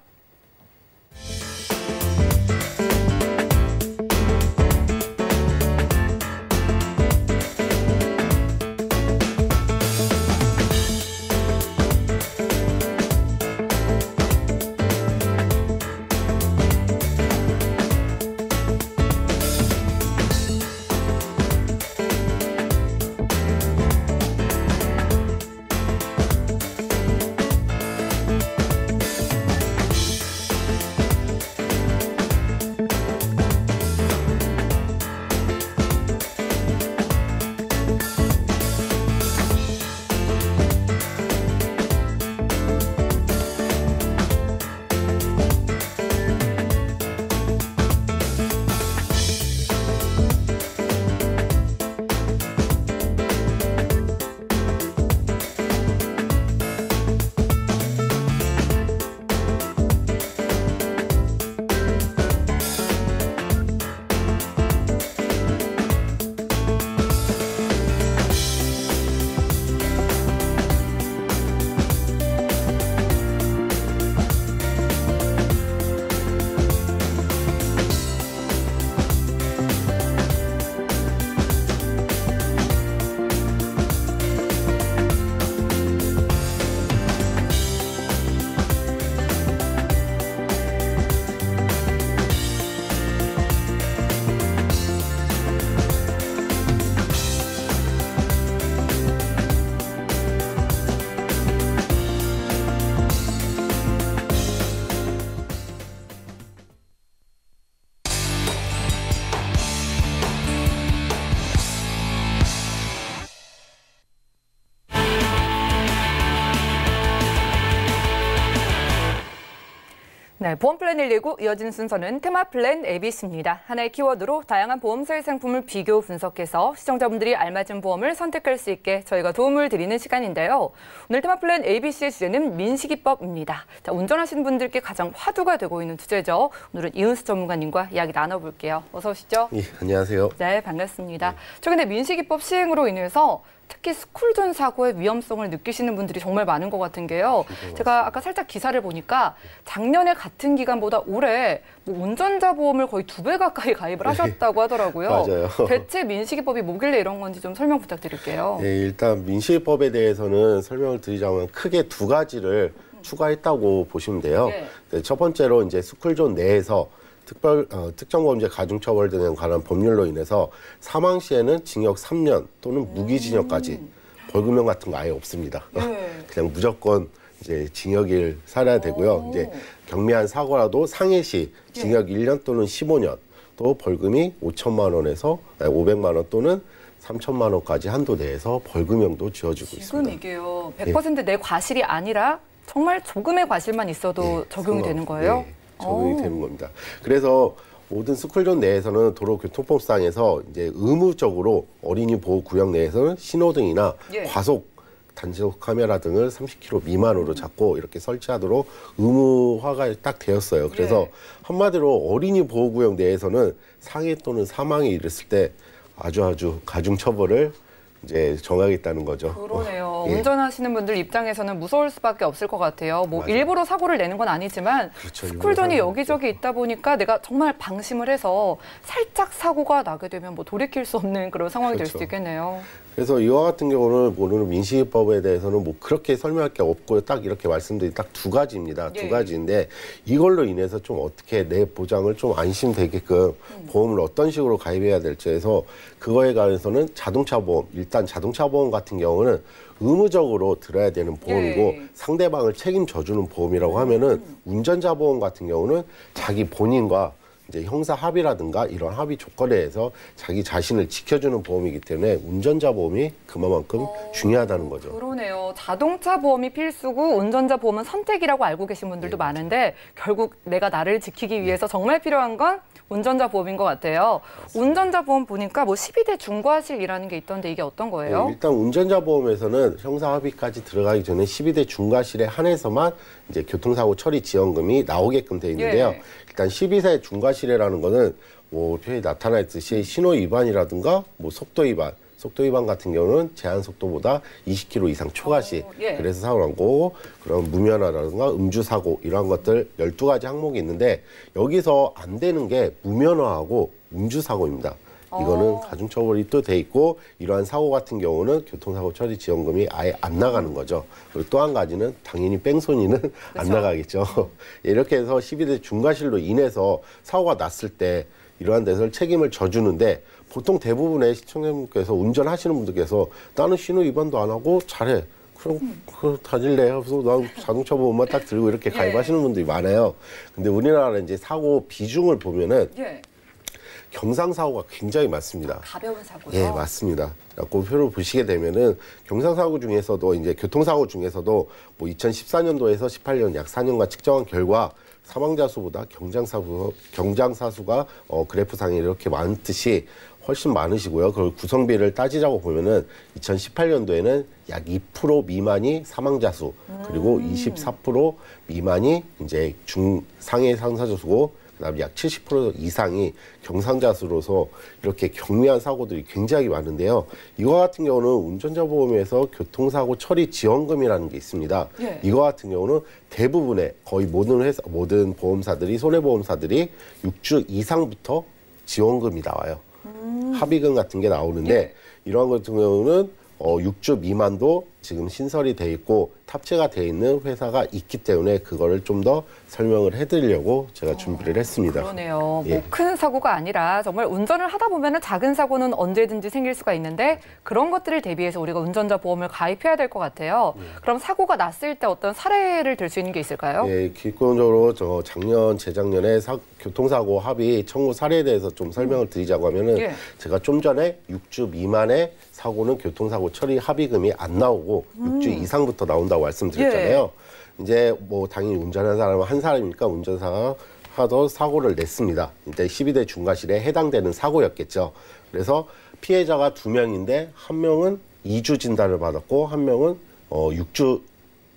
네, 보험 플랜 119 이어지는 순서는 테마플랜 ABC입니다. 하나의 키워드로 다양한 보험사의 상품을 비교 분석해서 시청자분들이 알맞은 보험을 선택할 수 있게 저희가 도움을 드리는 시간인데요. 오늘 테마플랜 ABC의 주제는 민식이법입니다. 자, 운전하시는 분들께 가장 화두가 되고 있는 주제죠. 오늘은 이은수 전문가님과 이야기 나눠볼게요. 어서 오시죠. 예, 안녕하세요. 네, 반갑습니다. 최근에 민식이법 시행으로 인해서 특히 스쿨존 사고의 위험성을 느끼시는 분들이 정말 많은 것 같은 게요. 제가 아까 살짝 기사를 보니까 작년에 같은 기간보다 올해 뭐 운전자 보험을 거의 2배 가까이 가입을 하셨다고 하더라고요. 맞아요. 대체 민식이법이 뭐길래 이런 건지 좀 설명 부탁드릴게요. 네, 일단 민식이법에 대해서는 설명을 드리자면 크게 2가지를 추가했다고 보시면 돼요. 네, 첫 번째로 이제 스쿨존 내에서 특정범죄 가중처벌 등에 관한 법률로 인해서 사망 시에는 징역 3년 또는 무기징역까지 벌금형 같은 거 아예 없습니다. 그냥 무조건 이제 징역을 살아야 되고요. 이제 경미한 사고라도 상해 시 징역 1년 또는 15년, 또 벌금이 5천만 원에서 500만 원 또는 3천만 원까지 한도 내에서 벌금형도 지어지고 있습니다. 지금 이게요. 100% 내 과실이 아니라 정말 조금의 과실만 있어도 적용이 되는 거예요? 네, 적용이 되는 겁니다. 그래서 모든 스쿨존 내에서는 도로교통법상에서 이제 의무적으로 어린이 보호 구역 내에서는 신호등이나 과속 단속 카메라 등을 30km 미만으로 잡고 이렇게 설치하도록 의무화가 딱 되었어요. 그래서 한마디로 어린이 보호 구역 내에서는 상해 또는 사망에 이르렀을 때 아주 가중 처벌을 이제 정하겠다는 거죠. 그러네요. 운전하시는 분들 입장에서는 무서울 수밖에 없을 것 같아요. 뭐 맞아요. 일부러 사고를 내는 건 아니지만 그렇죠. 스쿨존이 여기저기 있다 보니까 내가 정말 방심을 해서 살짝 사고가 나게 되면 뭐 돌이킬 수 없는 그런 상황이 될 수도 있겠네요. 그래서 이와 같은 경우는 오늘 민식이법에 대해서는 뭐 그렇게 설명할 게 없고요. 딱 이렇게 말씀드린 딱 2가지입니다. 2가지인데 이걸로 인해서 좀 어떻게 내 보장을 좀 안심되게끔 보험을 어떤 식으로 가입해야 될지 해서 그거에 관해서는 자동차 보험, 일단 자동차 보험 같은 경우는 의무적으로 들어야 되는 보험이고 상대방을 책임져주는 보험이라고 하면은 운전자 보험 같은 경우는 자기 본인과 이제 형사 합의라든가 이런 합의 조건에 의해서 자기 자신을 지켜주는 보험이기 때문에 운전자 보험이 그만큼 중요하다는 거죠. 그러네요. 자동차 보험이 필수고 운전자 보험은 선택이라고 알고 계신 분들도 많은데 결국 내가 나를 지키기 위해서 정말 필요한 건 운전자 보험인 것 같아요. 운전자 보험 보니까 뭐 12대 중과실이라는 게 있던데 이게 어떤 거예요? 일단 운전자 보험에서는 형사 합의까지 들어가기 전에 12대 중과실에 한해서만 이제 교통사고 처리 지원금이 나오게끔 돼 있는데요. 일단 12세 중과실이라는 거는 뭐 표현이 나타났듯이 신호 위반이라든가 뭐 속도 위반 같은 경우는 제한 속도보다 20km 이상 초과시 그래서 사고를 한 거고, 그런 무면허라든가 음주 사고 이러한 것들 12가지 항목이 있는데 여기서 안 되는 게 무면허하고 음주 사고입니다. 이거는 가중처벌이 또 돼 있고 이러한 사고 같은 경우는 교통사고 처리 지원금이 아예 안 나가는 거죠. 그리고 또 한 가지는 당연히 뺑소니는 안 나가겠죠. 이렇게 해서 12대 중과실로 인해서 사고가 났을 때 이러한 데서 책임을 져주는데 보통 대부분의 시청자분께서 운전하시는 분들께서 나는 신호 위반도 안 하고 잘해. 그럼 다닐래? 그래서 난 자동차 보험만 딱 들고 이렇게 가입하시는 분들이 많아요. 근데 우리나라 이제 사고 비중을 보면은 경상사고가 굉장히 많습니다. 가벼운 사고요? 예, 맞습니다. 그 표를 보시게 되면은 경상사고 중에서도 이제 교통사고 중에서도 뭐 2014년도에서 18년 약 4년간 측정한 결과 사망자 수보다 경장사 수가 그래프상에 이렇게 많듯이 훨씬 많으시고요. 그걸 구성비를 따지자고 보면은 2018년도에는 약 2% 미만이 사망자 수, 그리고 24% 미만이 이제 중상해 상사자 수고, 그다음에 약 70% 이상이 경상자 수로서 이렇게 경미한 사고들이 굉장히 많은데요. 이와 같은 경우는 운전자 보험에서 교통사고 처리 지원금이라는 게 있습니다. 이와 같은 경우는 대부분의 거의 모든 보험사들이, 손해보험사들이 6주 이상부터 지원금이 나와요. 합의금 같은 게 나오는데 이러한 같은 경우는 6주 미만도 지금 신설이 돼 있고 탑재가 돼 있는 회사가 있기 때문에 그거를 좀 더 설명을 해드리려고 제가 준비를 했습니다. 그러네요. 뭐 큰 사고가 아니라 정말 운전을 하다 보면 작은 사고는 언제든지 생길 수가 있는데 그런 것들을 대비해서 우리가 운전자 보험을 가입해야 될 것 같아요. 그럼 사고가 났을 때 어떤 사례를 들 수 있는 게 있을까요? 예, 기본적으로 재작년에 교통사고 합의 청구 사례에 대해서 좀 설명을 드리자고 하면은 제가 좀 전에 6주 미만의 사고는 교통사고 처리 합의금이 안 나오고 6주 이상부터 나온다고 말씀드렸잖아요. 이제 뭐 당연히 운전하는 사람은 한 사람이니까 운전사가 하도 사고를 냈습니다. 이때 12대 중과실에 해당되는 사고였겠죠. 그래서 피해자가 2명인데 한 명은 2주 진단을 받았고 한 명은 6주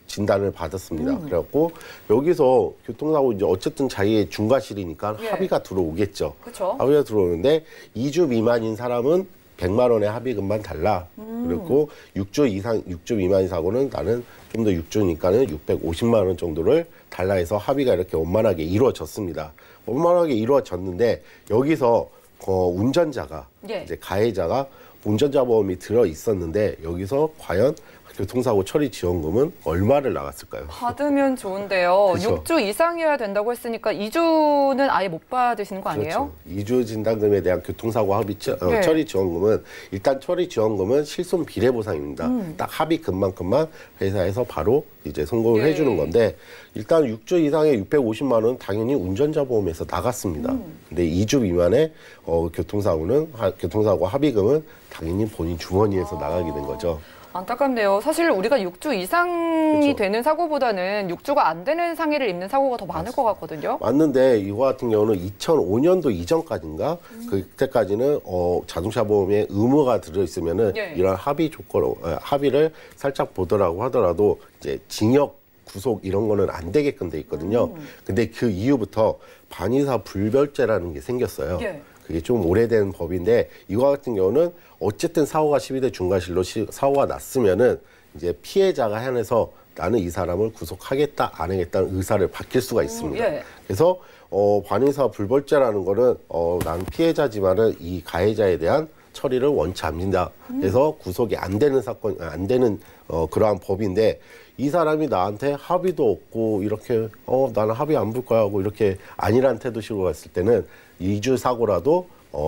진단을 받았습니다. 그래갖고 여기서 교통사고 이제 어쨌든 자기의 중과실이니까 합의가 들어오겠죠. 그쵸? 합의가 들어오는데 2주 미만인 사람은 100만 원의 합의금만 달라. 그리고 6주 이상, 6주 미만의 사고는 나는 좀 더 6주니까는 650만 원 정도를 달라 해서 합의가 이렇게 원만하게 이루어졌습니다. 원만하게 이루어졌는데 여기서 운전자가 예. 이제 가해자가 운전자 보험이 들어 있었는데 여기서 과연 교통사고 처리 지원금은 얼마를 나갔을까요? 받으면 좋은데요. 그렇죠. 6주 이상이어야 된다고 했으니까 2주는 아예 못 받으시는 거 아니에요? 그렇죠. 2주 진단금에 대한 교통사고 합의 네. 처리 지원금은 일단 처리 지원금은 실손 비례 보상입니다. 딱 합의금만큼만 회사에서 바로 이제 송금을 예. 해주는 건데 일단 6주 이상의 650만 원은 당연히 운전자 보험에서 나갔습니다. 근데 2주 미만의 교통사고 합의금은 당연히 본인 주머니에서 나가게 된 거죠. 안타깝네요. 사실 우리가 6주 이상이 그렇죠. 되는 사고보다는 6주가 안 되는 상해를 입는 사고가 더 많을 것 같거든요. 맞는데 이거 같은 경우는 2005년도 이전까지인가 그때까지는 자동차 보험에 의무가 들어있으면은 예. 이런 합의를 살짝 보더라고 하더라도 이제 징역 구속 이런 거는 안 되게끔 돼 있거든요. 근데 그 이후부터 반의사 불별죄라는 게 생겼어요. 예. 그게 좀 오래된 법인데 이거 같은 경우는 어쨌든 사고가 12대 중과실로 사고가 났으면은 이제 피해자가 해내서 나는 이 사람을 구속하겠다 안 하겠다는 의사를 밝힐 수가 있습니다. 예. 그래서 반의사 불벌죄라는 거는 나는 피해자지만은 이 가해자에 대한 처리를 원치 않는다. 그래서 구속이 안 되는 그러한 법인데 이 사람이 나한테 합의도 없고 이렇게 나는 합의 안 볼 거야 하고 이렇게 아니란 태도식으로 갔을 때는 2주 사고라도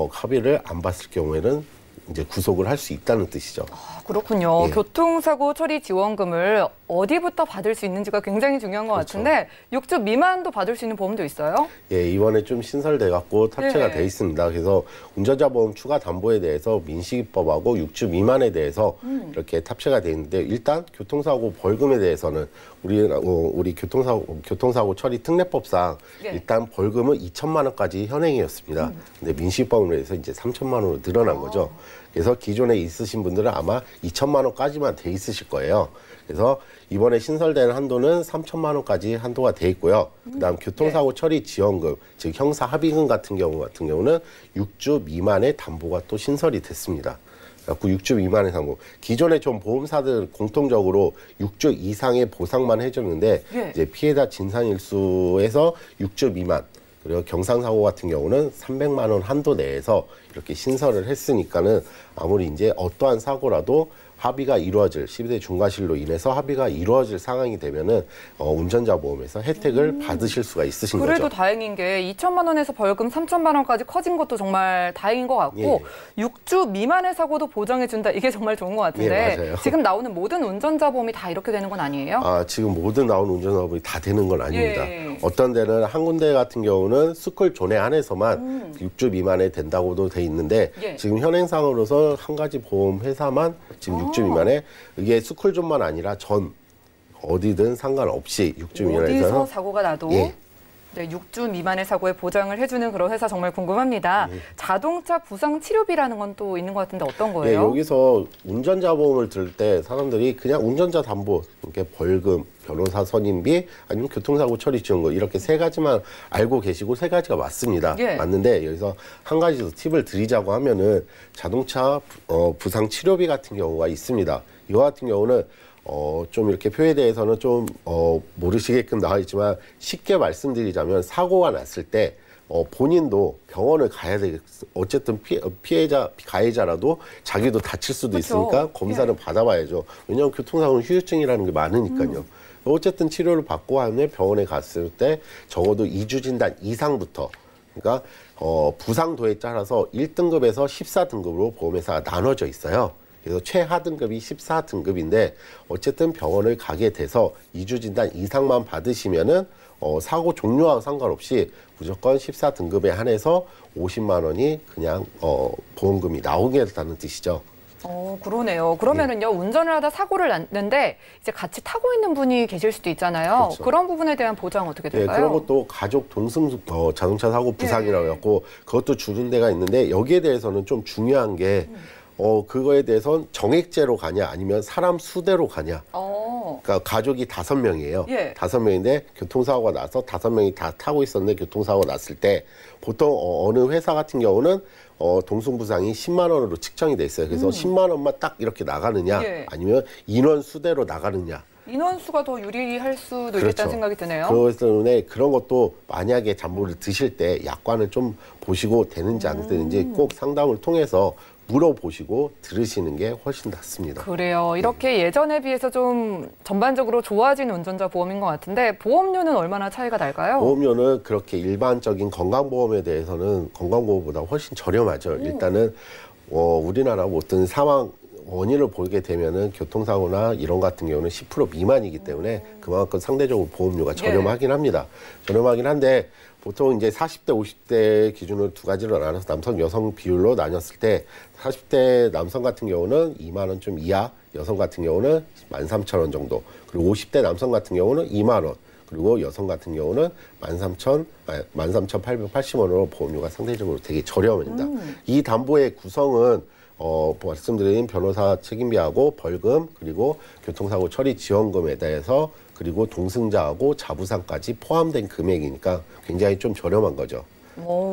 합의를 안 봤을 경우에는 이제 구속을 할 수 있다는 뜻이죠. 아, 그렇군요. 예. 교통사고 처리 지원금을 어디부터 받을 수 있는지가 굉장히 중요한 것 그렇죠. 같은데 6주 미만도 받을 수 있는 보험도 있어요? 예, 이번에 좀 신설돼 갖고 탑재가 네. 돼 있습니다. 그래서 운전자 보험 추가 담보에 대해서 민식이법하고 6주 미만에 대해서 이렇게 탑재가 돼 있는데 일단 교통사고 벌금에 대해서는 우리 교통사고 처리 특례법상 네. 일단 벌금은 2천만 원까지 현행이었습니다. 근데 민식법으로 해서 이제 3천만 원으로 늘어난 거죠. 그래서 기존에 있으신 분들은 아마 2천만 원까지만 돼 있으실 거예요. 그래서 이번에 신설된 한도는 3천만 원까지 한도가 돼 있고요. 그다음 교통사고 처리 지원금, 즉 형사 합의금 같은 경우는 6주 미만의 담보가 또 신설이 됐습니다. 그래서 6주 미만의 담보. 기존에 좀 보험사들 공통적으로 6주 이상의 보상만 해줬는데 예. 이제 피해자 진상일수에서 6주 미만. 그리고 경상사고 같은 경우는 300만 원 한도 내에서 이렇게 신설을 했으니까는 아무리 이제 어떠한 사고라도 합의가 이루어질 12대 중과실로 인해서 합의가 이루어질 상황이 되면은 운전자 보험에서 혜택을 받으실 수가 있으신 그래도 거죠. 다행인 게 2천만 원에서 벌금 3천만 원까지 커진 것도 정말 다행인 것 같고 예. 6주 미만의 사고도 보장해준다. 이게 정말 좋은 것 같은데 예, 맞아요. 지금 나오는 모든 운전자 보험이 다 이렇게 되는 건 아니에요? 지금 모든 나온 운전자 보험이 다 되는 건 아닙니다. 예. 어떤 데는 한 군데 같은 경우는 스쿨 존에 한해서만 6주 미만에 된다고도 돼 있는데 예. 지금 현행상으로서 한 가지 보험 회사만 지금 6주 미만에 이게 스쿨존만 아니라 전 어디든 상관없이 6주 미만에서 어디서 사고가 나도 예. 네, 6주 미만의 사고에 보장을 해주는 그런 회사 정말 궁금합니다. 자동차 부상 치료비라는 건 또 있는 것 같은데 어떤 예, 거예요? 여기서 운전자 보험을 들 때 사람들이 그냥 운전자 담보, 이렇게 벌금, 변호사 선임비, 아니면 교통사고 처리 지원금 이렇게 세 가지만 알고 계시고 세 가지가 맞습니다. 예. 맞는데 여기서 한 가지 더 팁을 드리자고 하면은 자동차 부상 치료비 같은 경우가 있습니다. 이거 같은 경우는 좀 이렇게 표에 대해서는 좀 모르시게끔 나와 있지만 쉽게 말씀드리자면 사고가 났을 때 본인도 병원을 가야 되겠어. 어쨌든 가해자라도 자기도 다칠 수도 그렇죠. 있으니까 검사를 받아봐야죠. 왜냐하면 교통사고는 후유증이라는 게 많으니까요. 어쨌든 치료를 받고 하면 병원에 갔을 때 적어도 2주 진단 이상부터 그러니까 부상도에 따라서 1등급에서 14등급으로 보험회사가 나눠져 있어요. 그래서 최하 등급이 14등급인데 어쨌든 병원을 가게 돼서 2주 진단 이상만 받으시면은 사고 종류와 상관없이 무조건 14등급에 한해서 50만 원이 그냥 보험금이 나오게 된다는 뜻이죠. 그러네요. 그러면은요, 운전을 하다 사고를 났는데 이제 같이 타고 있는 분이 계실 수도 있잖아요. 그렇죠. 그런 부분에 대한 보장 어떻게 네, 될까요? 그런 것도 가족 동승 자동차 사고 부상이라고 예. 해갖고 그것도 주는 데가 있는데 여기에 대해서는 좀 중요한 게 그거에 대해서는 정액제로 가냐 아니면 사람 수대로 가냐. 그러니까 가족이 5명이에요. 예. 5명인데 교통사고가 나서 5명이 다 타고 있었는데 교통사고가 났을 때 보통 어느 회사 같은 경우는 동승부상이 10만 원으로 측정이 돼 있어요. 그래서 10만 원만 딱 이렇게 나가느냐 예. 아니면 인원 수대로 나가느냐. 인원수가 더 유리할 수도 그렇죠. 있겠다는 생각이 드네요. 그렇기 때문에 그런 것도 만약에 잠보를 드실 때 약관을 좀 보시고 되는지 안 되는지 꼭 상담을 통해서 물어보시고 들으시는 게 훨씬 낫습니다. 그래요. 이렇게 예전에 비해서 좀 전반적으로 좋아진 운전자 보험인 것 같은데 보험료는 얼마나 차이가 날까요? 보험료는 그렇게 일반적인 건강보험에 대해서는 건강보험보다 훨씬 저렴하죠. 일단은 우리나라 어떤 사망 원인을 보게 되면은 교통사고나 이런 같은 경우는 10% 미만이기 때문에 그만큼 상대적으로 보험료가 저렴하긴 합니다. 저렴하긴 한데 보통 이제 40대, 50대 기준으로 두 가지로 나눠서 남성, 여성 비율로 나눴을 때 40대 남성 같은 경우는 2만 원 좀 이하, 여성 같은 경우는 13,000원 정도, 그리고 50대 남성 같은 경우는 2만 원, 그리고 여성 같은 경우는 13,880원으로 보험료가 상대적으로 되게 저렴합니다. 이 담보의 구성은 말씀드린 변호사 책임비하고 벌금 그리고 교통사고 처리 지원금에 대해서 그리고 동승자하고 자부상까지 포함된 금액이니까 굉장히 좀 저렴한 거죠.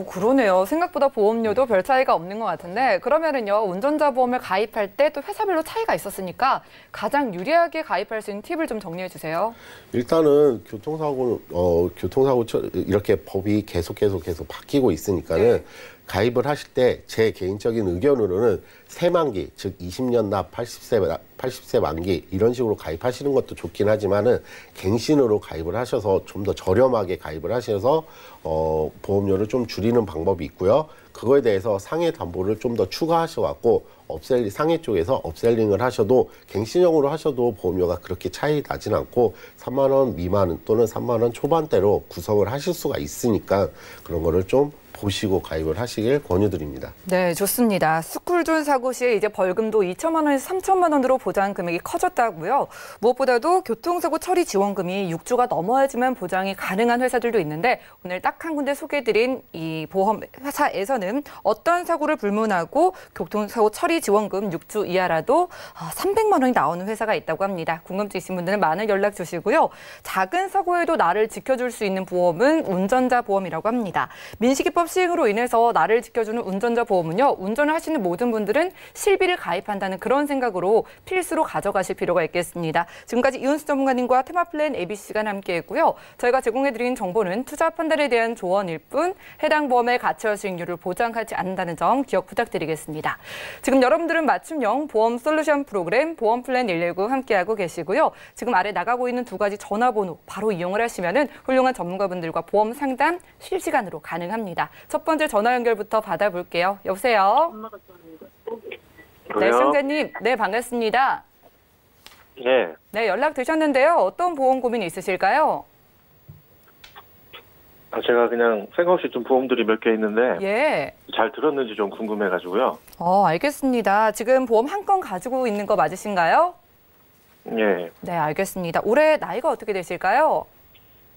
그러네요. 생각보다 보험료도 별 차이가 없는 것 같은데 그러면은요 운전자 보험을 가입할 때 또 회사별로 차이가 있었으니까 가장 유리하게 가입할 수 있는 팁을 좀 정리해 주세요. 일단은 교통사고 이렇게 법이 계속 바뀌고 있으니까는 가입을 하실 때 제 개인적인 의견으로는 새만기, 즉 20년 납 80세 만기 이런 식으로 가입하시는 것도 좋긴 하지만은 갱신으로 가입을 하셔서 좀 더 저렴하게 가입을 하셔서 보험료를 좀 줄이는 방법이 있고요. 그거에 대해서 상해 담보를 좀 더 추가하셔갖고 상해 쪽에서 업셀링을 하셔도 갱신형으로 하셔도 보험료가 그렇게 차이 나진 않고 3만 원 미만 또는 3만 원 초반대로 구성을 하실 수가 있으니까 그런 거를 좀 보시고 가입을 하시길 권유드립니다. 네, 좋습니다. 스쿨존 사고 시에 이제 벌금도 2천만 원에서 3천만 원으로 보장 금액이 커졌다고요. 무엇보다도 교통사고 처리 지원금이 6주가 넘어야지만 보장이 가능한 회사들도 있는데 오늘 딱 한 군데 소개해드린 이 보험 회사에서는 어떤 사고를 불문하고 교통사고 처리 지원금 6주 이하라도 300만 원이 나오는 회사가 있다고 합니다. 궁금증 있으신 분들은 많은 연락 주시고요. 작은 사고에도 나를 지켜줄 수 있는 보험은 운전자 보험이라고 합니다. 민식이법 시행으로 인해서 나를 지켜주는 운전자 보험은요. 운전을 하시는 모든 분들은 실비를 가입한다는 그런 생각으로 필수로 가져가실 필요가 있겠습니다. 지금까지 이훈수 전문가님과 테마플랜 ABC 시간 함께했고요. 저희가 제공해드린 정보는 투자 판단에 대한 조언일 뿐 해당 보험의 가치와 수익률을 보장하지 않는다는 점 기억 부탁드리겠습니다. 지금 여러분들은 맞춤형 보험 솔루션 프로그램 보험플랜 119 함께하고 계시고요. 지금 아래 나가고 있는 두 가지 전화번호 바로 이용을 하시면은 훌륭한 전문가분들과 보험 상담 실시간으로 가능합니다. 첫 번째 전화 연결부터 받아볼게요. 여보세요? 네, 시청자님. 네, 반갑습니다. 네. 네, 연락 되셨는데요. 어떤 보험 고민이 있으실까요? 제가 그냥 생각 없이 좀 보험들이 몇 개 있는데 예. 잘 들었는지 좀 궁금해가지고요. 알겠습니다. 지금 보험 한 건 가지고 있는 거 맞으신가요? 예. 네, 알겠습니다. 올해 나이가 어떻게 되실까요?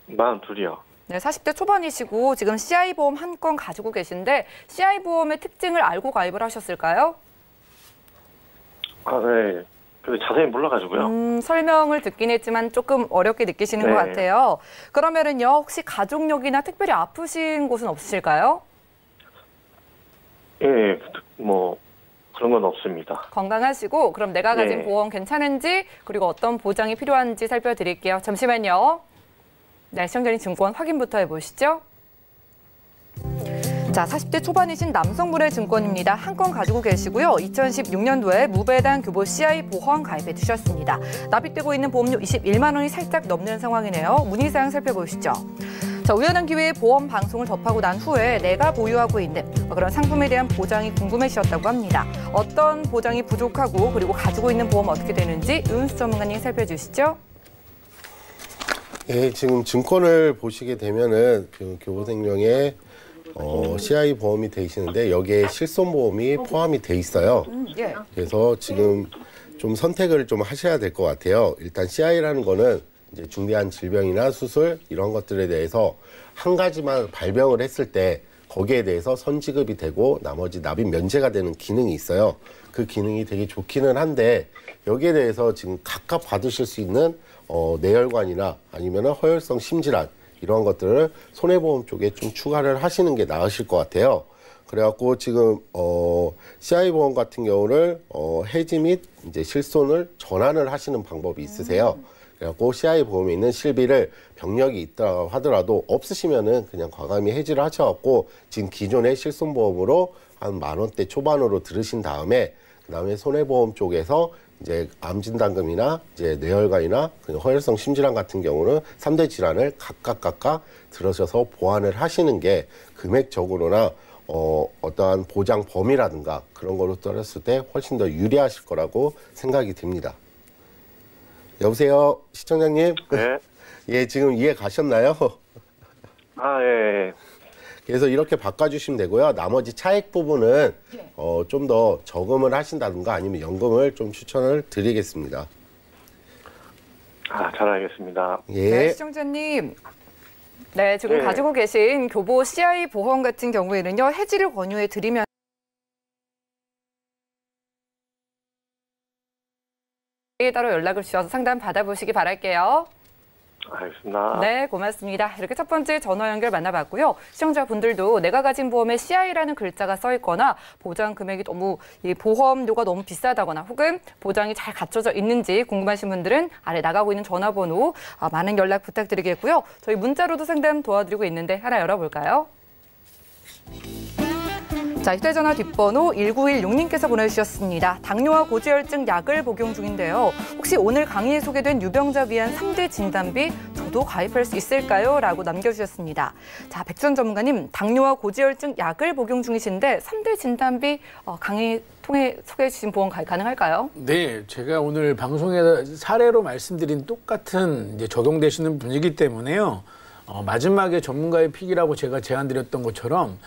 42이요. 네, 40대 초반이시고 지금 CI 보험 한 건 가지고 계신데 CI 보험의 특징을 알고 가입을 하셨을까요? 네. 근데 자세히 몰라가지고요. 설명을 듣긴 했지만 조금 어렵게 느끼시는 네. 것 같아요. 그러면은요, 혹시 가족력이나 특별히 아프신 곳은 없으실까요? 예, 뭐 그런 건 없습니다. 건강하시고 그럼 내가 가진 네. 보험 괜찮은지 그리고 어떤 보장이 필요한지 살펴드릴게요. 잠시만요. 네, 시청자님 증권 확인부터 해보시죠. 자, 40대 초반이신 남성분의 증권입니다. 한 건 가지고 계시고요. 2016년도에 무배당 교보 CI 보험 가입해 두셨습니다. 납입되고 있는 보험료 21만 원이 살짝 넘는 상황이네요. 문의사항 살펴보시죠. 자, 우연한 기회에 보험 방송을 접하고 난 후에 내가 보유하고 있는 그런 상품에 대한 보장이 궁금해지셨다고 합니다. 어떤 보장이 부족하고 그리고 가지고 있는 보험 어떻게 되는지 이훈수 전문가님 살펴주시죠. 예, 지금 증권을 보시게 되면은 그 교보생명에 CI 보험이 돼 있는데 여기에 실손보험이 포함이 돼 있어요. 예. 그래서 지금 좀 선택을 좀 하셔야 될 것 같아요. 일단 CI라는 거는 이제 중대한 질병이나 수술 이런 것들에 대해서 한 가지만 발병을 했을 때 거기에 대해서 선지급이 되고 나머지 납입 면제가 되는 기능이 있어요. 그 기능이 되게 좋기는 한데 여기에 대해서 지금 각각 받으실 수 있는 뇌혈관이나 아니면 허혈성 심질환 이런 것들을 손해보험 쪽에 좀 추가를 하시는 게 나으실 것 같아요. 그래갖고 지금 CI보험 같은 경우를 해지 및 이제 실손을 전환을 하시는 방법이 있으세요. 그래갖고 CI보험에 있는 실비를 병력이 있다 하더라도 없으시면은 그냥 과감히 해지를 하셔갖고 지금 기존의 실손보험으로 한 10,000원대 초반으로 들으신 다음에 그다음에 손해보험 쪽에서 이제 암진단금이나 이제 뇌혈관이나 허혈성 심질환 같은 경우는 3대 질환을 각각 들으셔서 보완을 하시는 게 금액적으로나 어떠한 보장 범위라든가 그런 걸로 떨었을 때 훨씬 더 유리하실 거라고 생각이 듭니다. 여보세요, 시청자님? 네. 예, 지금 이해 가셨나요? 아, 예. 그래서 이렇게 바꿔주시면 되고요. 나머지 차액 부분은 좀 더 저금을 하신다든가 아니면 연금을 좀 추천을 드리겠습니다. 아, 잘 알겠습니다. 예. 네, 시청자님. 네, 지금 네. 가지고 계신 교보 CI 보험 같은 경우에는요, 해지를 권유해 드리면 따로 연락을 주셔서 상담 받아보시기 바랄게요. 알겠습니다. 네, 고맙습니다. 이렇게 첫 번째 전화 연결 만나봤고요. 시청자분들도 내가 가진 보험에 CI라는 글자가 써 있거나 보장 금액이 너무 보험료가 너무 비싸다거나 혹은 보장이 잘 갖춰져 있는지 궁금하신 분들은 아래 나가고 있는 전화번호 많은 연락 부탁드리겠고요. 저희 문자로도 상담 도와드리고 있는데 하나 열어볼까요? 자, 휴대전화 뒷번호 1916님께서 보내주셨습니다. 당뇨와 고지혈증 약을 복용 중인데요. 혹시 오늘 강의에 소개된 유병자 위한 3대 진단비 저도 가입할 수 있을까요? 라고 남겨주셨습니다. 자, 백선 전문가님, 당뇨와 고지혈증 약을 복용 중이신데 3대 진단비 강의 통해 소개해 주신 보험 가입 가능할까요? 네, 제가 오늘 방송에서 사례로 말씀드린 똑같은 이제 적용되시는 분이기 때문에요. 마지막에 전문가의 픽이라고 제가 제안드렸던 것처럼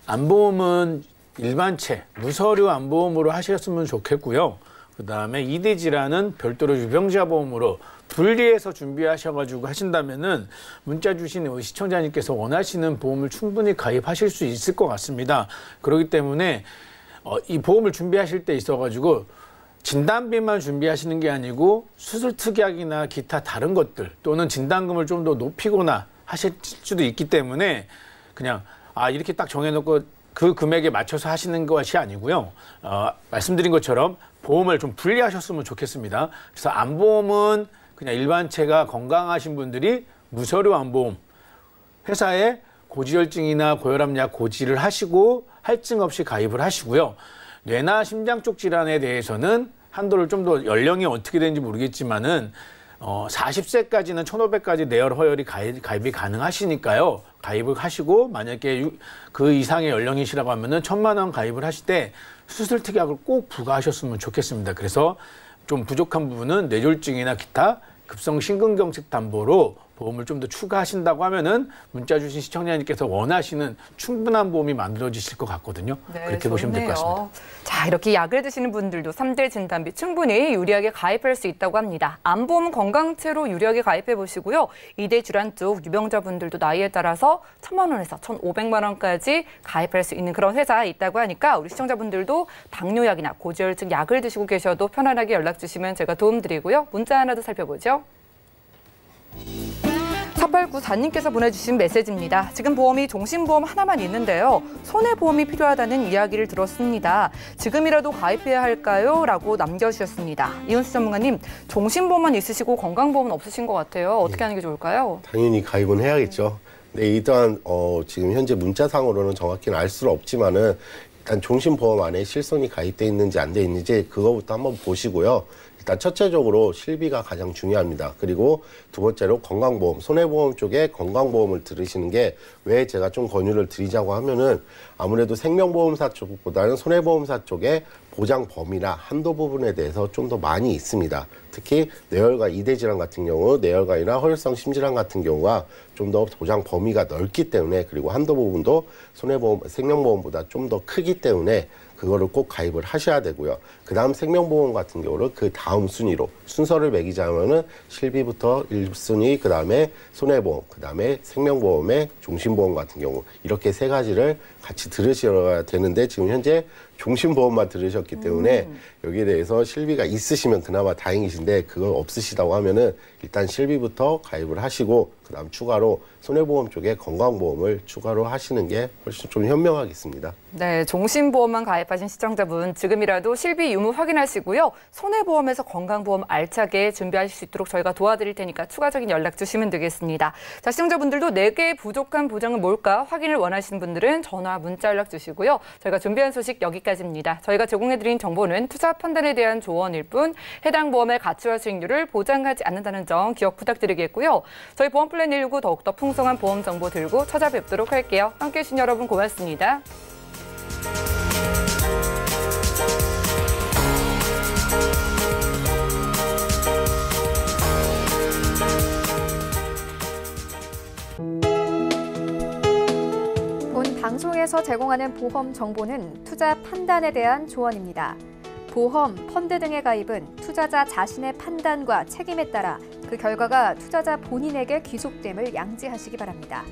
안보험은 일반체, 무서류 안보험으로 하셨으면 좋겠고요. 그다음에 2대 질환은 별도로 유병자 보험으로 분리해서 준비하셔가지고 하신다면은 문자 주신 우리 시청자님께서 원하시는 보험을 충분히 가입하실 수 있을 것 같습니다. 그렇기 때문에 이 보험을 준비하실 때 있어가지고 진단비만 준비하시는 게 아니고 수술 특약이나 기타 다른 것들 또는 진단금을 좀 더 높이거나 하실 수도 있기 때문에 그냥 이렇게 딱 정해놓고 그 금액에 맞춰서 하시는 것이 아니고요. 말씀드린 것처럼 보험을 좀 분리하셨으면 좋겠습니다. 그래서 안보험은 그냥 일반체가 건강하신 분들이 무서류 안보험 회사에 고지혈증이나 고혈압약 고지를 하시고 할증 없이 가입을 하시고요. 뇌나 심장 쪽 질환에 대해서는 한도를 좀 더 연령이 어떻게 되는지 모르겠지만은 40세까지는 1,500까지 내열 허혈이 가입이 가능하시니까요. 가입을 하시고 만약에 그 이상의 연령이시라고 하면은 1,000만 원 가입을 하실 때 수술 특약을 꼭 부과하셨으면 좋겠습니다. 그래서 좀 부족한 부분은 뇌졸중이나 기타 급성 심근경색 담보로 보험을 좀 더 추가하신다고 하면은 문자 주신 시청자님께서 원하시는 충분한 보험이 만들어지실 것 같거든요. 네, 그렇게 보시면 될 것 같습니다. 자, 이렇게 약을 드시는 분들도 3대 진단비 충분히 유리하게 가입할 수 있다고 합니다. 안보험 건강체로 유리하게 가입해 보시고요. 2대 질환 쪽 유병자분들도 나이에 따라서 1,000만 원에서 1,500만 원까지 가입할 수 있는 그런 회사에 있다고 하니까 우리 시청자분들도 당뇨약이나 고지혈증 약을 드시고 계셔도 편안하게 연락 주시면 제가 도움드리고요. 문자 하나 더 살펴보죠. 4894님께서 보내주신 메시지입니다. 지금 보험이 종신보험 하나만 있는데요. 손해보험이 필요하다는 이야기를 들었습니다. 지금이라도 가입해야 할까요? 라고 남겨주셨습니다. 이은수 전문가님, 종신보험만 있으시고 건강보험은 없으신 것 같아요. 어떻게 하는 게 좋을까요? 당연히 가입은 해야겠죠. 네, 일단 지금 현재 문자상으로는 정확히는 알 수는 없지만은 일단 종신보험 안에 실손이 가입돼 있는지 안 돼 있는지 그거부터 한번 보시고요. 일단 첫째적으로 실비가 가장 중요합니다. 그리고 두 번째로 건강보험, 손해보험 쪽에 건강보험을 들으시는 게 왜 제가 좀 권유를 드리자고 하면은 아무래도 생명보험사 쪽보다는 손해보험사 쪽에 보장 범위나 한도 부분에 대해서 좀 더 많이 있습니다. 특히 뇌혈관 이대 질환 같은 경우 뇌혈관이나 허혈성 심질환 같은 경우가 좀 더 보장 범위가 넓기 때문에 그리고 한도 부분도 손해보험, 생명보험보다 좀 더 크기 때문에 그거를 꼭 가입을 하셔야 되고요. 그 다음 생명보험 같은 경우는 그 다음 순위로 순서를 매기자면은 실비부터 1순위, 그 다음에 손해보험, 그 다음에 생명보험의 종신보험 같은 경우 이렇게 세 가지를 같이 들으셔야 되는데 지금 현재 종신보험만 들으셨기 때문에 여기에 대해서 실비가 있으시면 그나마 다행이신데 그걸 없으시다고 하면은 일단 실비부터 가입을 하시고 그 다음 추가로 손해보험 쪽에 건강보험을 추가로 하시는 게 훨씬 좀 현명하겠습니다. 네, 종신보험만 가입하신 시청자분 지금이라도 실비 유무 확인하시고요. 손해보험에서 건강보험 알차게 준비하실 수 있도록 저희가 도와드릴 테니까 추가적인 연락 주시면 되겠습니다. 자, 시청자분들도 4개의 부족한 보장은 뭘까 확인을 원하시는 분들은 전화, 문자 연락 주시고요. 저희가 준비한 소식 여기까지입니다. 저희가 제공해드린 정보는 투자 판단에 대한 조언일 뿐 해당 보험의 가치와 수익률을 보장하지 않는다는 점 기억 부탁드리겠고요. 저희 보험플랜 119 더욱더 풍성한 보험 정보 들고 찾아뵙도록 할게요. 함께해 주신 여러분 고맙습니다. 본 방송에서 제공하는 보험 정보는 투자 판단에 대한 조언입니다. 보험, 펀드 등의 가입은 투자자 자신의 판단과 책임에 따라 그 결과가 투자자 본인에게 귀속됨을 양지하시기 바랍니다.